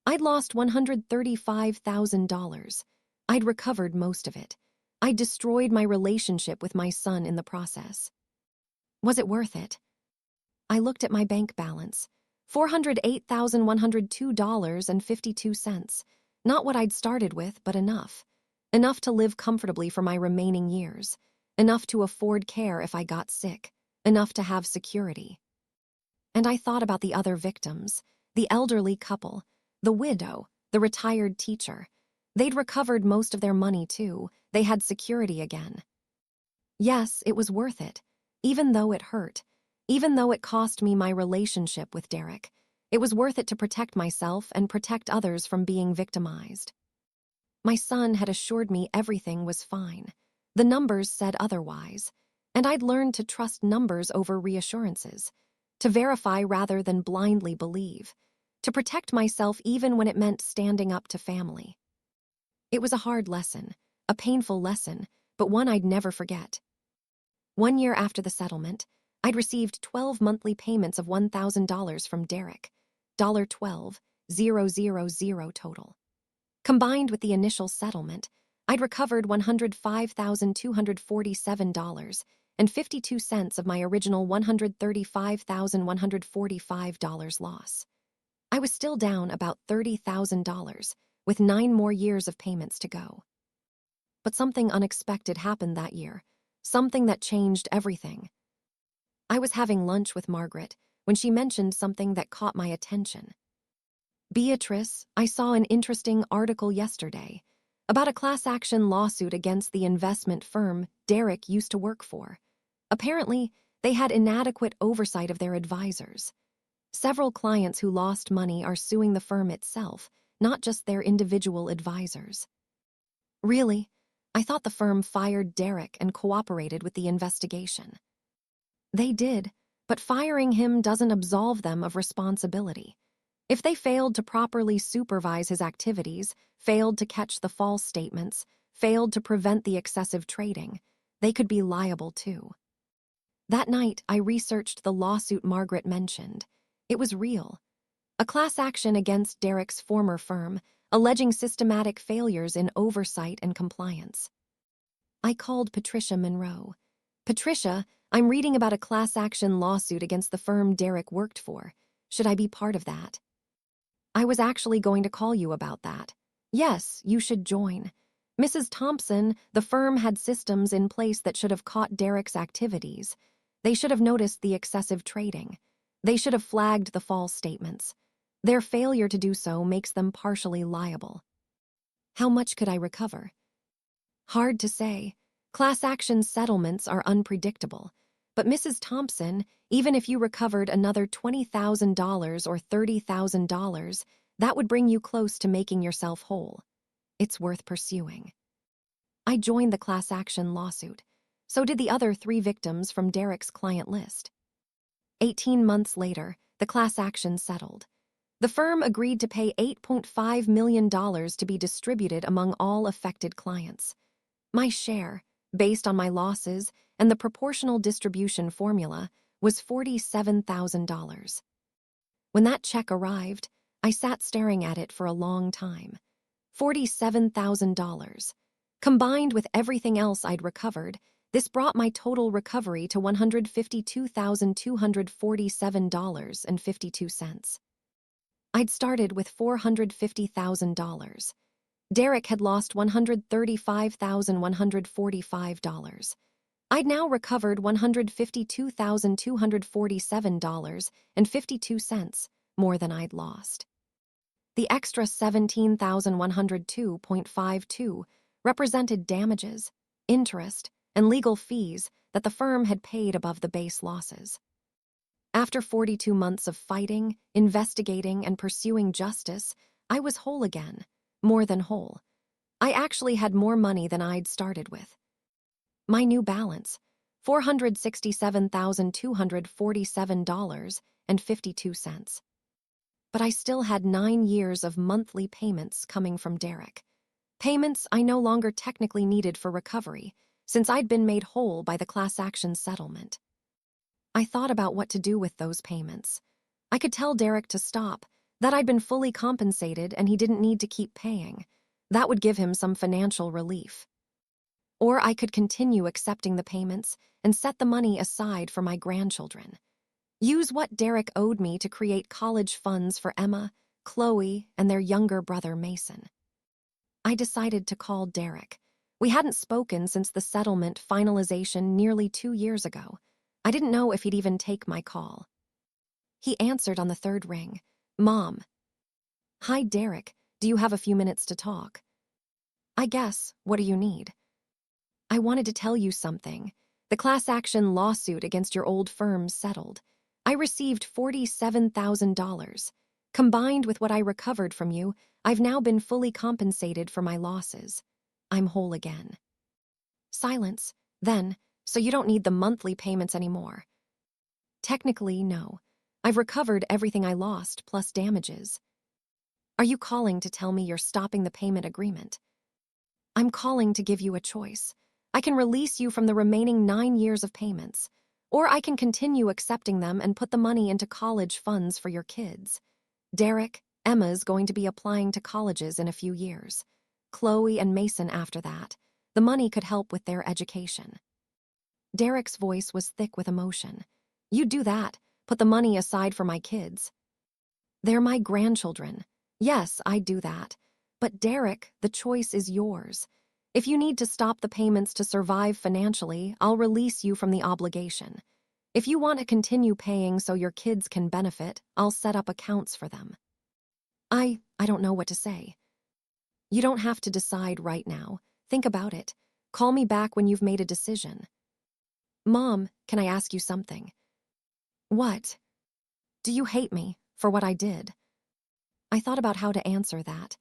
S1: I'd lost $135,000. I'd recovered most of it. I'd destroyed my relationship with my son in the process. Was it worth it? I looked at my bank balance. $408,102.52. Not what I'd started with, but enough. Enough to live comfortably for my remaining years. Enough to afford care if I got sick. Enough to have security. And I thought about the other victims, the elderly couple, the widow, the retired teacher. They'd recovered most of their money too. They had security again. Yes, it was worth it, even though it hurt. Even though it cost me my relationship with Derek, it was worth it to protect myself and protect others from being victimized. My son had assured me everything was fine. The numbers said otherwise, and I'd learned to trust numbers over reassurances, to verify rather than blindly believe, to protect myself even when it meant standing up to family. It was a hard lesson, a painful lesson, but one I'd never forget. 1 year after the settlement, I'd received 12 monthly payments of $1,000 from Derek, $12,000 total. Combined with the initial settlement, I'd recovered $105,247.52 of my original $135,145 loss. I was still down about $30,000, with 9 more years of payments to go. But something unexpected happened that year, something that changed everything. I was having lunch with Margaret when she mentioned something that caught my attention. Beatrice, I saw an interesting article yesterday about a class action lawsuit against the investment firm Derek used to work for. Apparently, they had inadequate oversight of their advisors. Several clients who lost money are suing the firm itself, not just their individual advisors. Really? I thought the firm fired Derek and cooperated with the investigation. They did, but firing him doesn't absolve them of responsibility. If they failed to properly supervise his activities, failed to catch the false statements, failed to prevent the excessive trading, they could be liable too. That night, I researched the lawsuit Margaret mentioned. It was real. A class action against Derek's former firm, alleging systematic failures in oversight and compliance. I called Patricia Monroe. Patricia, I'm reading about a class action lawsuit against the firm Derek worked for. Should I be part of that? I was actually going to call you about that. Yes, you should join. Mrs. Thompson, the firm had systems in place that should have caught Derek's activities. They should have noticed the excessive trading. They should have flagged the false statements. Their failure to do so makes them partially liable. How much could I recover? Hard to say. Class action settlements are unpredictable. But Mrs. Thompson, even if you recovered another $20,000 or $30,000, that would bring you close to making yourself whole. It's worth pursuing. I joined the class action lawsuit. So did the other 3 victims from Derek's client list. 18 months later, the class action settled. The firm agreed to pay $8.5 million to be distributed among all affected clients. My share, based on my losses and the proportional distribution formula, was $47,000. When that check arrived, I sat staring at it for a long time. $47,000. Combined with everything else I'd recovered, this brought my total recovery to $152,247.52. I'd started with $450,000. Derek had lost $135,145. I'd now recovered $152,247.52, more than I'd lost. The extra $17,102.52 represented damages, interest, and legal fees that the firm had paid above the base losses. After 42 months of fighting, investigating, and pursuing justice, I was whole again, more than whole. I actually had more money than I'd started with. My new balance, $467,247.52. But I still had 9 years of monthly payments coming from Derek. Payments I no longer technically needed for recovery, since I'd been made whole by the class action settlement. I thought about what to do with those payments. I could tell Derek to stop, that I'd been fully compensated and he didn't need to keep paying. That would give him some financial relief. Or I could continue accepting the payments and set the money aside for my grandchildren. Use what Derek owed me to create college funds for Emma, Chloe, and their younger brother Mason. I decided to call Derek. We hadn't spoken since the settlement finalization nearly 2 years ago. I didn't know if he'd even take my call. He answered on the 3rd ring. "Mom." "Hi, Derek. Do you have a few minutes to talk?" "I guess. What do you need?" "I wanted to tell you something. The class action lawsuit against your old firm settled. I received $47,000. Combined with what I recovered from you, I've now been fully compensated for my losses. I'm whole again." Silence. Then, so you don't need the monthly payments anymore? Technically, no. I've recovered everything I lost, plus damages. Are you calling to tell me you're stopping the payment agreement? I'm calling to give you a choice. I can release you from the remaining 9 years of payments, or I can continue accepting them and put the money into college funds for your kids. Derek, Emma's going to be applying to colleges in a few years. Chloe and Mason after that. The money could help with their education. Derek's voice was thick with emotion. You do that. Put the money aside for my kids. They're my grandchildren. Yes, I'd do that. But Derek, the choice is yours. If you need to stop the payments to survive financially, I'll release you from the obligation. If you want to continue paying so your kids can benefit, I'll set up accounts for them. I don't know what to say. You don't have to decide right now. Think about it. Call me back when you've made a decision. Mom, can I ask you something? What? Do you hate me for what I did? I thought about how to answer that.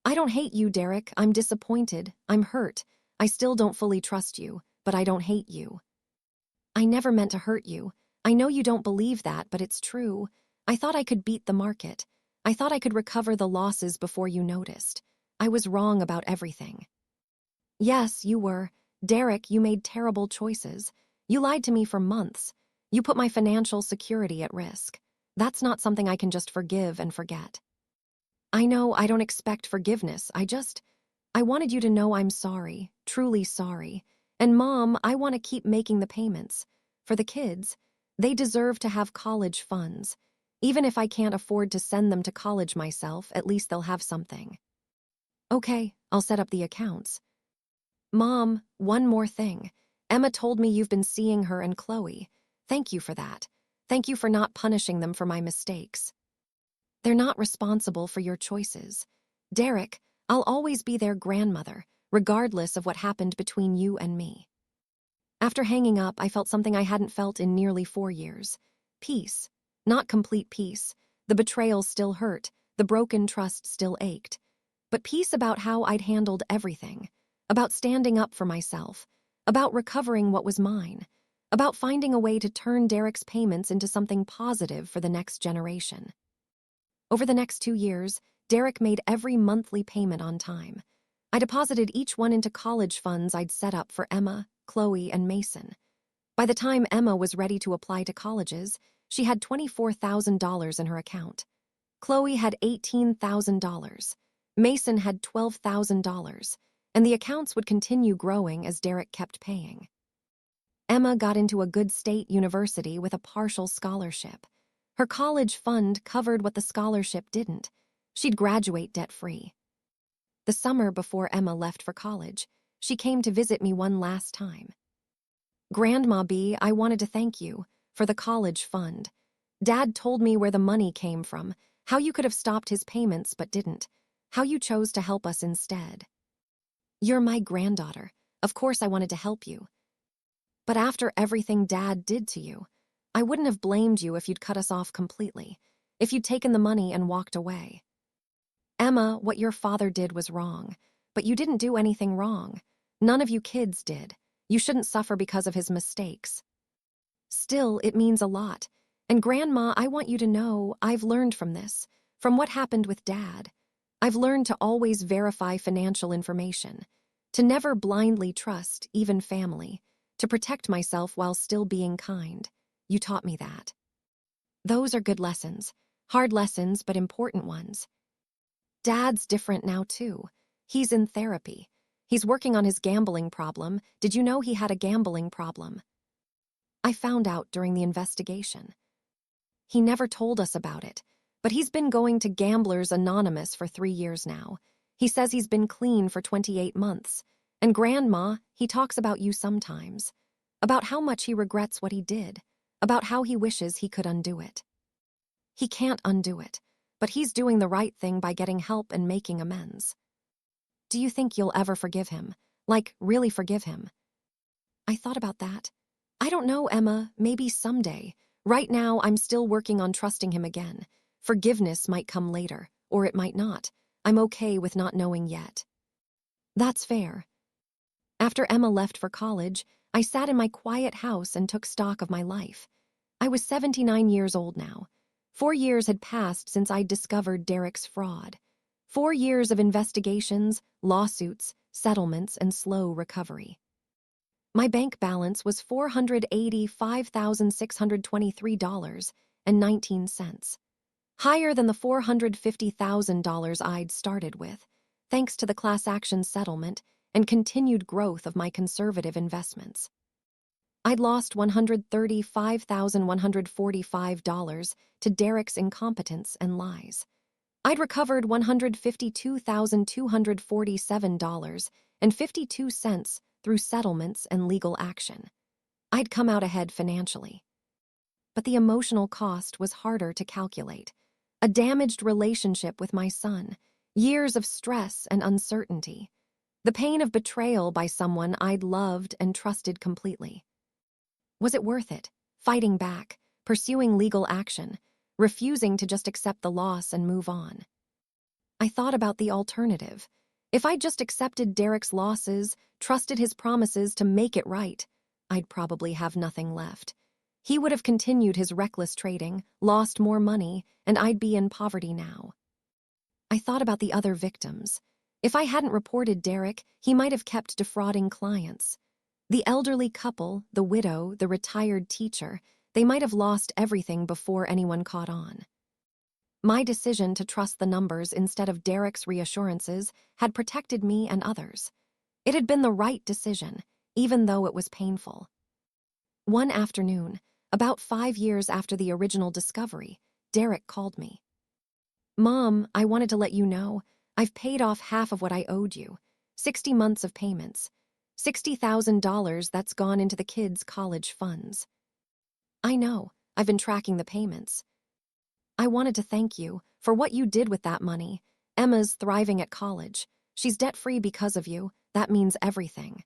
S1: I don't hate you, Derek. I'm disappointed. I'm hurt. I still don't fully trust you, but I don't hate you. I never meant to hurt you. I know you don't believe that, but it's true. I thought I could beat the market. I thought I could recover the losses before you noticed. I was wrong about everything. Yes, you were. Derek, you made terrible choices. You lied to me for months. You put my financial security at risk. That's not something I can just forgive and forget. I know I don't expect forgiveness. I wanted you to know I'm sorry, truly sorry. And Mom, I want to keep making the payments. For the kids, they deserve to have college funds. Even if I can't afford to send them to college myself, at least they'll have something. Okay, I'll set up the accounts. Mom, one more thing. Emma told me you've been seeing her and Chloe. Thank you for that. Thank you for not punishing them for my mistakes. They're not responsible for your choices. Derek, I'll always be their grandmother, regardless of what happened between you and me. After hanging up, I felt something I hadn't felt in nearly 4 years. Peace. Not complete peace. The betrayal still hurt, the broken trust still ached. But peace about how I'd handled everything, about standing up for myself, about recovering what was mine, about finding a way to turn Derek's payments into something positive for the next generation. Over the next 2 years, Derek made every monthly payment on time. I deposited each one into college funds I'd set up for Emma, Chloe, and Mason. By the time Emma was ready to apply to colleges, she had $24,000 in her account. Chloe had $18,000. Mason had $12,000, and the accounts would continue growing as Derek kept paying. Emma got into a good state university with a partial scholarship. Her college fund covered what the scholarship didn't. She'd graduate debt-free. The summer before Emma left for college, she came to visit me one last time. Grandma B, I wanted to thank you for the college fund. Dad told me where the money came from, how you could have stopped his payments but didn't, how you chose to help us instead. You're my granddaughter. Of course I wanted to help you. But after everything Dad did to you, I wouldn't have blamed you if you'd cut us off completely, if you'd taken the money and walked away. Emma, what your father did was wrong, but you didn't do anything wrong. None of you kids did. You shouldn't suffer because of his mistakes. Still, it means a lot. And Grandma, I want you to know I've learned from this, from what happened with Dad. I've learned to always verify financial information, to never blindly trust, even family, to protect myself while still being kind. You taught me that. Those are good lessons, hard lessons, but important ones. Dad's different now, too. He's in therapy. He's working on his gambling problem. Did you know he had a gambling problem? I found out during the investigation. He never told us about it, but he's been going to Gamblers Anonymous for 3 years now. He says he's been clean for 28 months. And Grandma, he talks about you sometimes, about how much he regrets what he did, about how he wishes he could undo it. He can't undo it, but he's doing the right thing by getting help and making amends. Do you think you'll ever forgive him? Like, really forgive him? I thought about that. I don't know, Emma, maybe someday. Right now, I'm still working on trusting him again. Forgiveness might come later, or it might not. I'm okay with not knowing yet. That's fair. After Emma left for college, I sat in my quiet house and took stock of my life. I was 79 years old now. 4 years had passed since I'd discovered Derek's fraud. 4 years of investigations, lawsuits, settlements, and slow recovery. My bank balance was $485,623.19, higher than the $450,000 I'd started with, thanks to the class action settlement and continued growth of my conservative investments. I'd lost $135,145 to Derek's incompetence and lies. I'd recovered $152,247.52 through settlements and legal action. I'd come out ahead financially. But the emotional cost was harder to calculate. A damaged relationship with my son, years of stress and uncertainty, the pain of betrayal by someone I'd loved and trusted completely. Was it worth it? Fighting back, pursuing legal action, refusing to just accept the loss and move on. I thought about the alternative. If I just accepted Derek's losses, trusted his promises to make it right, I'd probably have nothing left. He would have continued his reckless trading, lost more money, and I'd be in poverty now. I thought about the other victims. If I hadn't reported Derek, he might have kept defrauding clients. The elderly couple, the widow, the retired teacher, they might have lost everything before anyone caught on. My decision to trust the numbers instead of Derek's reassurances had protected me and others. It had been the right decision, even though it was painful. One afternoon, about 5 years after the original discovery, Derek called me. Mom, I wanted to let you know, I've paid off half of what I owed you, 60 months of payments. $60,000 that's gone into the kids' college funds. I know, I've been tracking the payments. I wanted to thank you for what you did with that money. Emma's thriving at college. She's debt-free because of you. That means everything.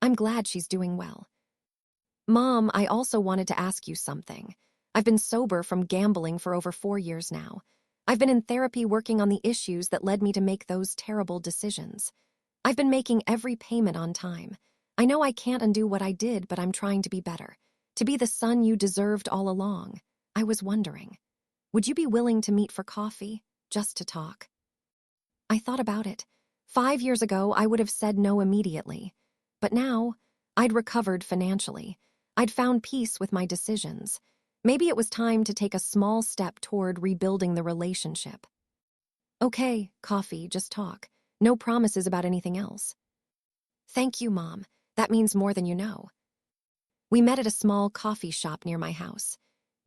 S1: I'm glad she's doing well. Mom, I also wanted to ask you something. I've been sober from gambling for over 4 years now. I've been in therapy working on the issues that led me to make those terrible decisions. I've been making every payment on time. I know I can't undo what I did, but I'm trying to be better. To be the son you deserved all along. I was wondering, would you be willing to meet for coffee, just to talk? I thought about it. 5 years ago, I would have said no immediately. But now, I'd recovered financially. I'd found peace with my decisions. Maybe it was time to take a small step toward rebuilding the relationship. Okay, coffee, just talk. No promises about anything else. Thank you, Mom. That means more than you know. We met at a small coffee shop near my house.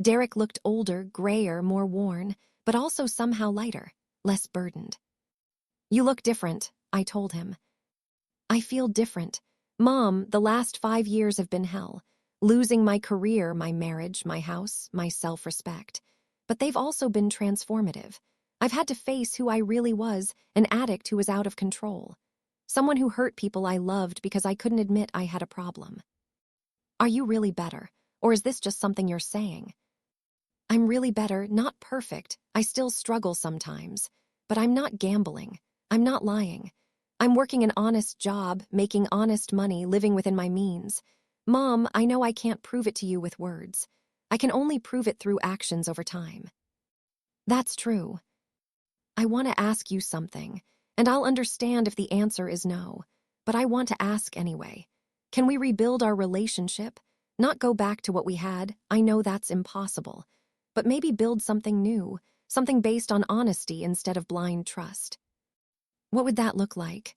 S1: Derek looked older, grayer, more worn, but also somehow lighter, less burdened. You look different, I told him. I feel different. Mom, the last 5 years have been hell. Losing my career, my marriage, my house, my self-respect. But they've also been transformative. I've had to face who I really was, an addict who was out of control. Someone who hurt people I loved because I couldn't admit I had a problem. Are you really better, or is this just something you're saying? I'm really better, not perfect. I still struggle sometimes. But I'm not gambling. I'm not lying. I'm working an honest job, making honest money, living within my means. Mom, I know I can't prove it to you with words. I can only prove it through actions over time. That's true. I want to ask you something, and I'll understand if the answer is no. But I want to ask anyway. Can we rebuild our relationship? Not go back to what we had. I know that's impossible. But maybe build something new, something based on honesty instead of blind trust. What would that look like?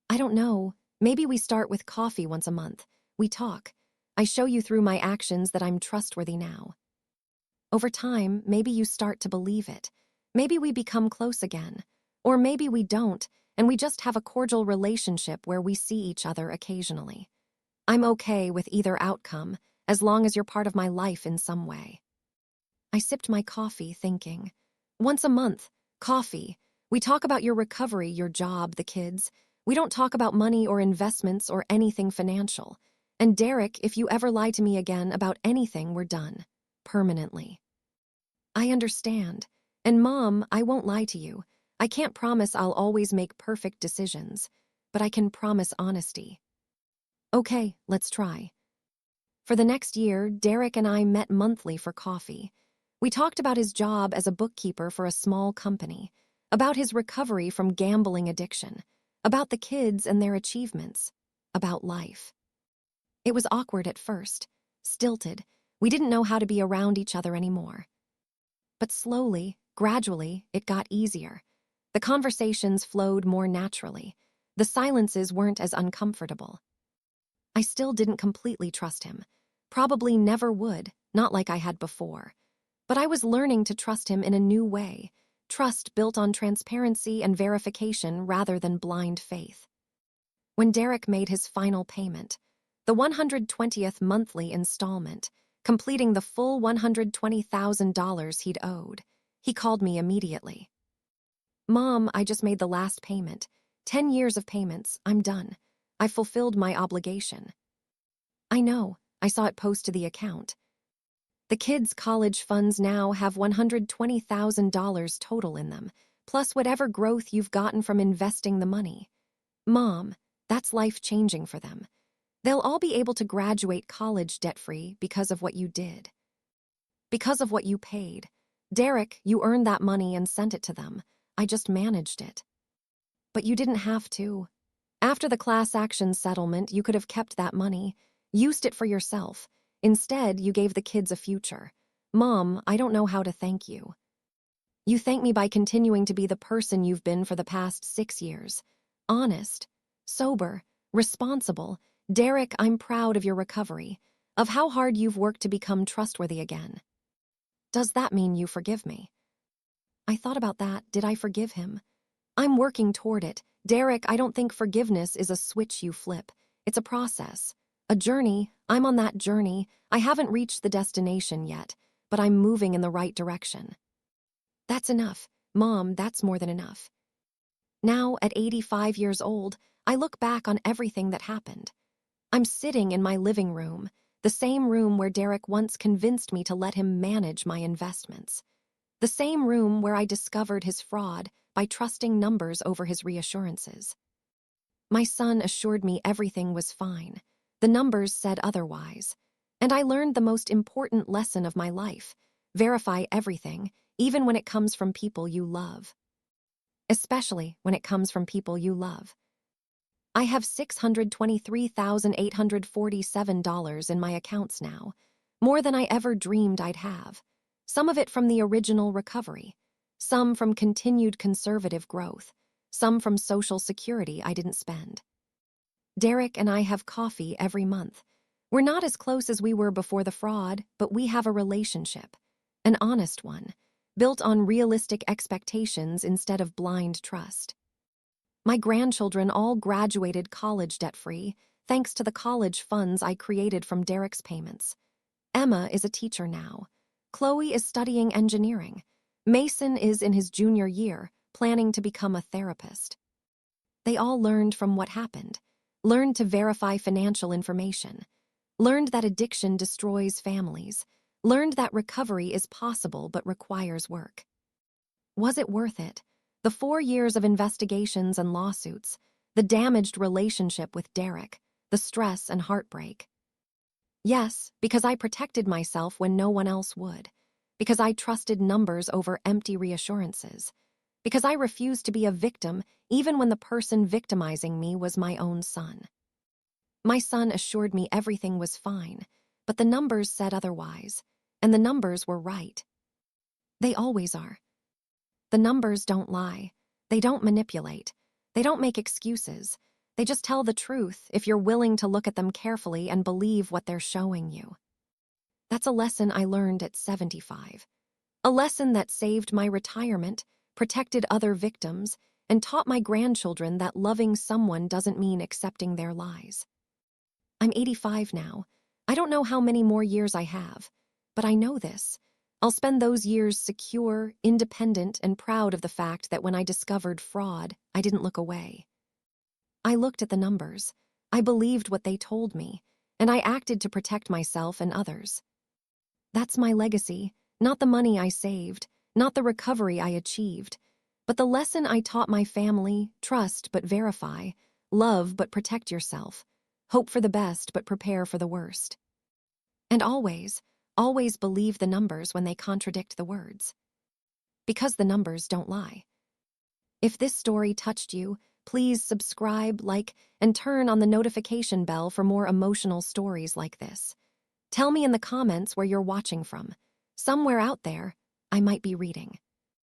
S1: I don't know. Maybe we start with coffee once a month. We talk. I show you through my actions that I'm trustworthy now. Over time, maybe you start to believe it. Maybe we become close again. Or maybe we don't, and we just have a cordial relationship where we see each other occasionally. I'm okay with either outcome, as long as you're part of my life in some way. I sipped my coffee, thinking. Once a month, coffee. We talk about your recovery, your job, the kids. We don't talk about money or investments or anything financial. And Derek, if you ever lie to me again about anything, we're done. Permanently. I understand. And Mom, I won't lie to you. I can't promise I'll always make perfect decisions. But I can promise honesty. Okay, let's try. For the next year, Derek and I met monthly for coffee. We talked about his job as a bookkeeper for a small company, about his recovery from gambling addiction, about the kids and their achievements, about life. It was awkward at first, stilted. We didn't know how to be around each other anymore. But slowly, gradually, it got easier. The conversations flowed more naturally. The silences weren't as uncomfortable. I still didn't completely trust him. Probably never would, not like I had before. But I was learning to trust him in a new way, trust built on transparency and verification rather than blind faith. When Derek made his final payment, the 120th monthly installment, completing the full $120,000 he'd owed, he called me immediately. Mom, I just made the last payment. 10 years of payments, I'm done. I fulfilled my obligation. I know, I saw it post to the account. The kids' college funds now have $120,000 total in them, plus whatever growth you've gotten from investing the money. Mom, that's life-changing for them. They'll all be able to graduate college debt-free because of what you did. Because of what you paid. Derek, you earned that money and sent it to them. I just managed it. But you didn't have to. After the class action settlement, you could have kept that money, used it for yourself. Instead, you gave the kids a future. Mom, I don't know how to thank you. You thank me by continuing to be the person you've been for the past 6 years. Honest, sober, responsible. Derek, I'm proud of your recovery, of how hard you've worked to become trustworthy again. Does that mean you forgive me? I thought about that. Did I forgive him? I'm working toward it, Derek, I don't think forgiveness is a switch you flip. It's a process. A journey. I'm on that journey. I haven't reached the destination yet, but I'm moving in the right direction. That's enough. Mom, that's more than enough. Now, at 85 years old, I look back on everything that happened. I'm sitting in my living room, the same room where Derek once convinced me to let him manage my investments. The same room where I discovered his fraud by trusting numbers over his reassurances. My son assured me everything was fine. The numbers said otherwise. And I learned the most important lesson of my life: verify everything, even when it comes from people you love. Especially when it comes from people you love. I have $623,847 in my accounts now, more than I ever dreamed I'd have. Some of it from the original recovery, some from continued conservative growth, some from Social Security I didn't spend. Derek and I have coffee every month. We're not as close as we were before the fraud, but we have a relationship, an honest one, built on realistic expectations instead of blind trust. My grandchildren all graduated college debt-free, thanks to the college funds I created from Derek's payments. Emma is a teacher now. Chloe is studying engineering. Mason is in his junior year, planning to become a therapist. They all learned from what happened, learned to verify financial information, learned that addiction destroys families, learned that recovery is possible but requires work. Was it worth it? The 4 years of investigations and lawsuits, the damaged relationship with Derek, the stress and heartbreak. Yes, because I protected myself when no one else would, because I trusted numbers over empty reassurances, because I refused to be a victim even when the person victimizing me was my own son. My son assured me everything was fine, but the numbers said otherwise, and the numbers were right. They always are. The numbers don't lie. They don't manipulate. They don't make excuses. They just tell the truth if you're willing to look at them carefully and believe what they're showing you. That's a lesson I learned at 75. A lesson that saved my retirement, protected other victims, and taught my grandchildren that loving someone doesn't mean accepting their lies. I'm 85 now. I don't know how many more years I have, but I know this. I'll spend those years secure, independent, and proud of the fact that when I discovered fraud, I didn't look away. I looked at the numbers. I believed what they told me, and I acted to protect myself and others. That's my legacy, not the money I saved, not the recovery I achieved, but the lesson I taught my family: trust but verify, love but protect yourself, hope for the best but prepare for the worst. And always believe the numbers when they contradict the words. Because the numbers don't lie. If this story touched you, please subscribe, like, and turn on the notification bell for more emotional stories like this. Tell me in the comments where you're watching from. Somewhere out there, I might be reading.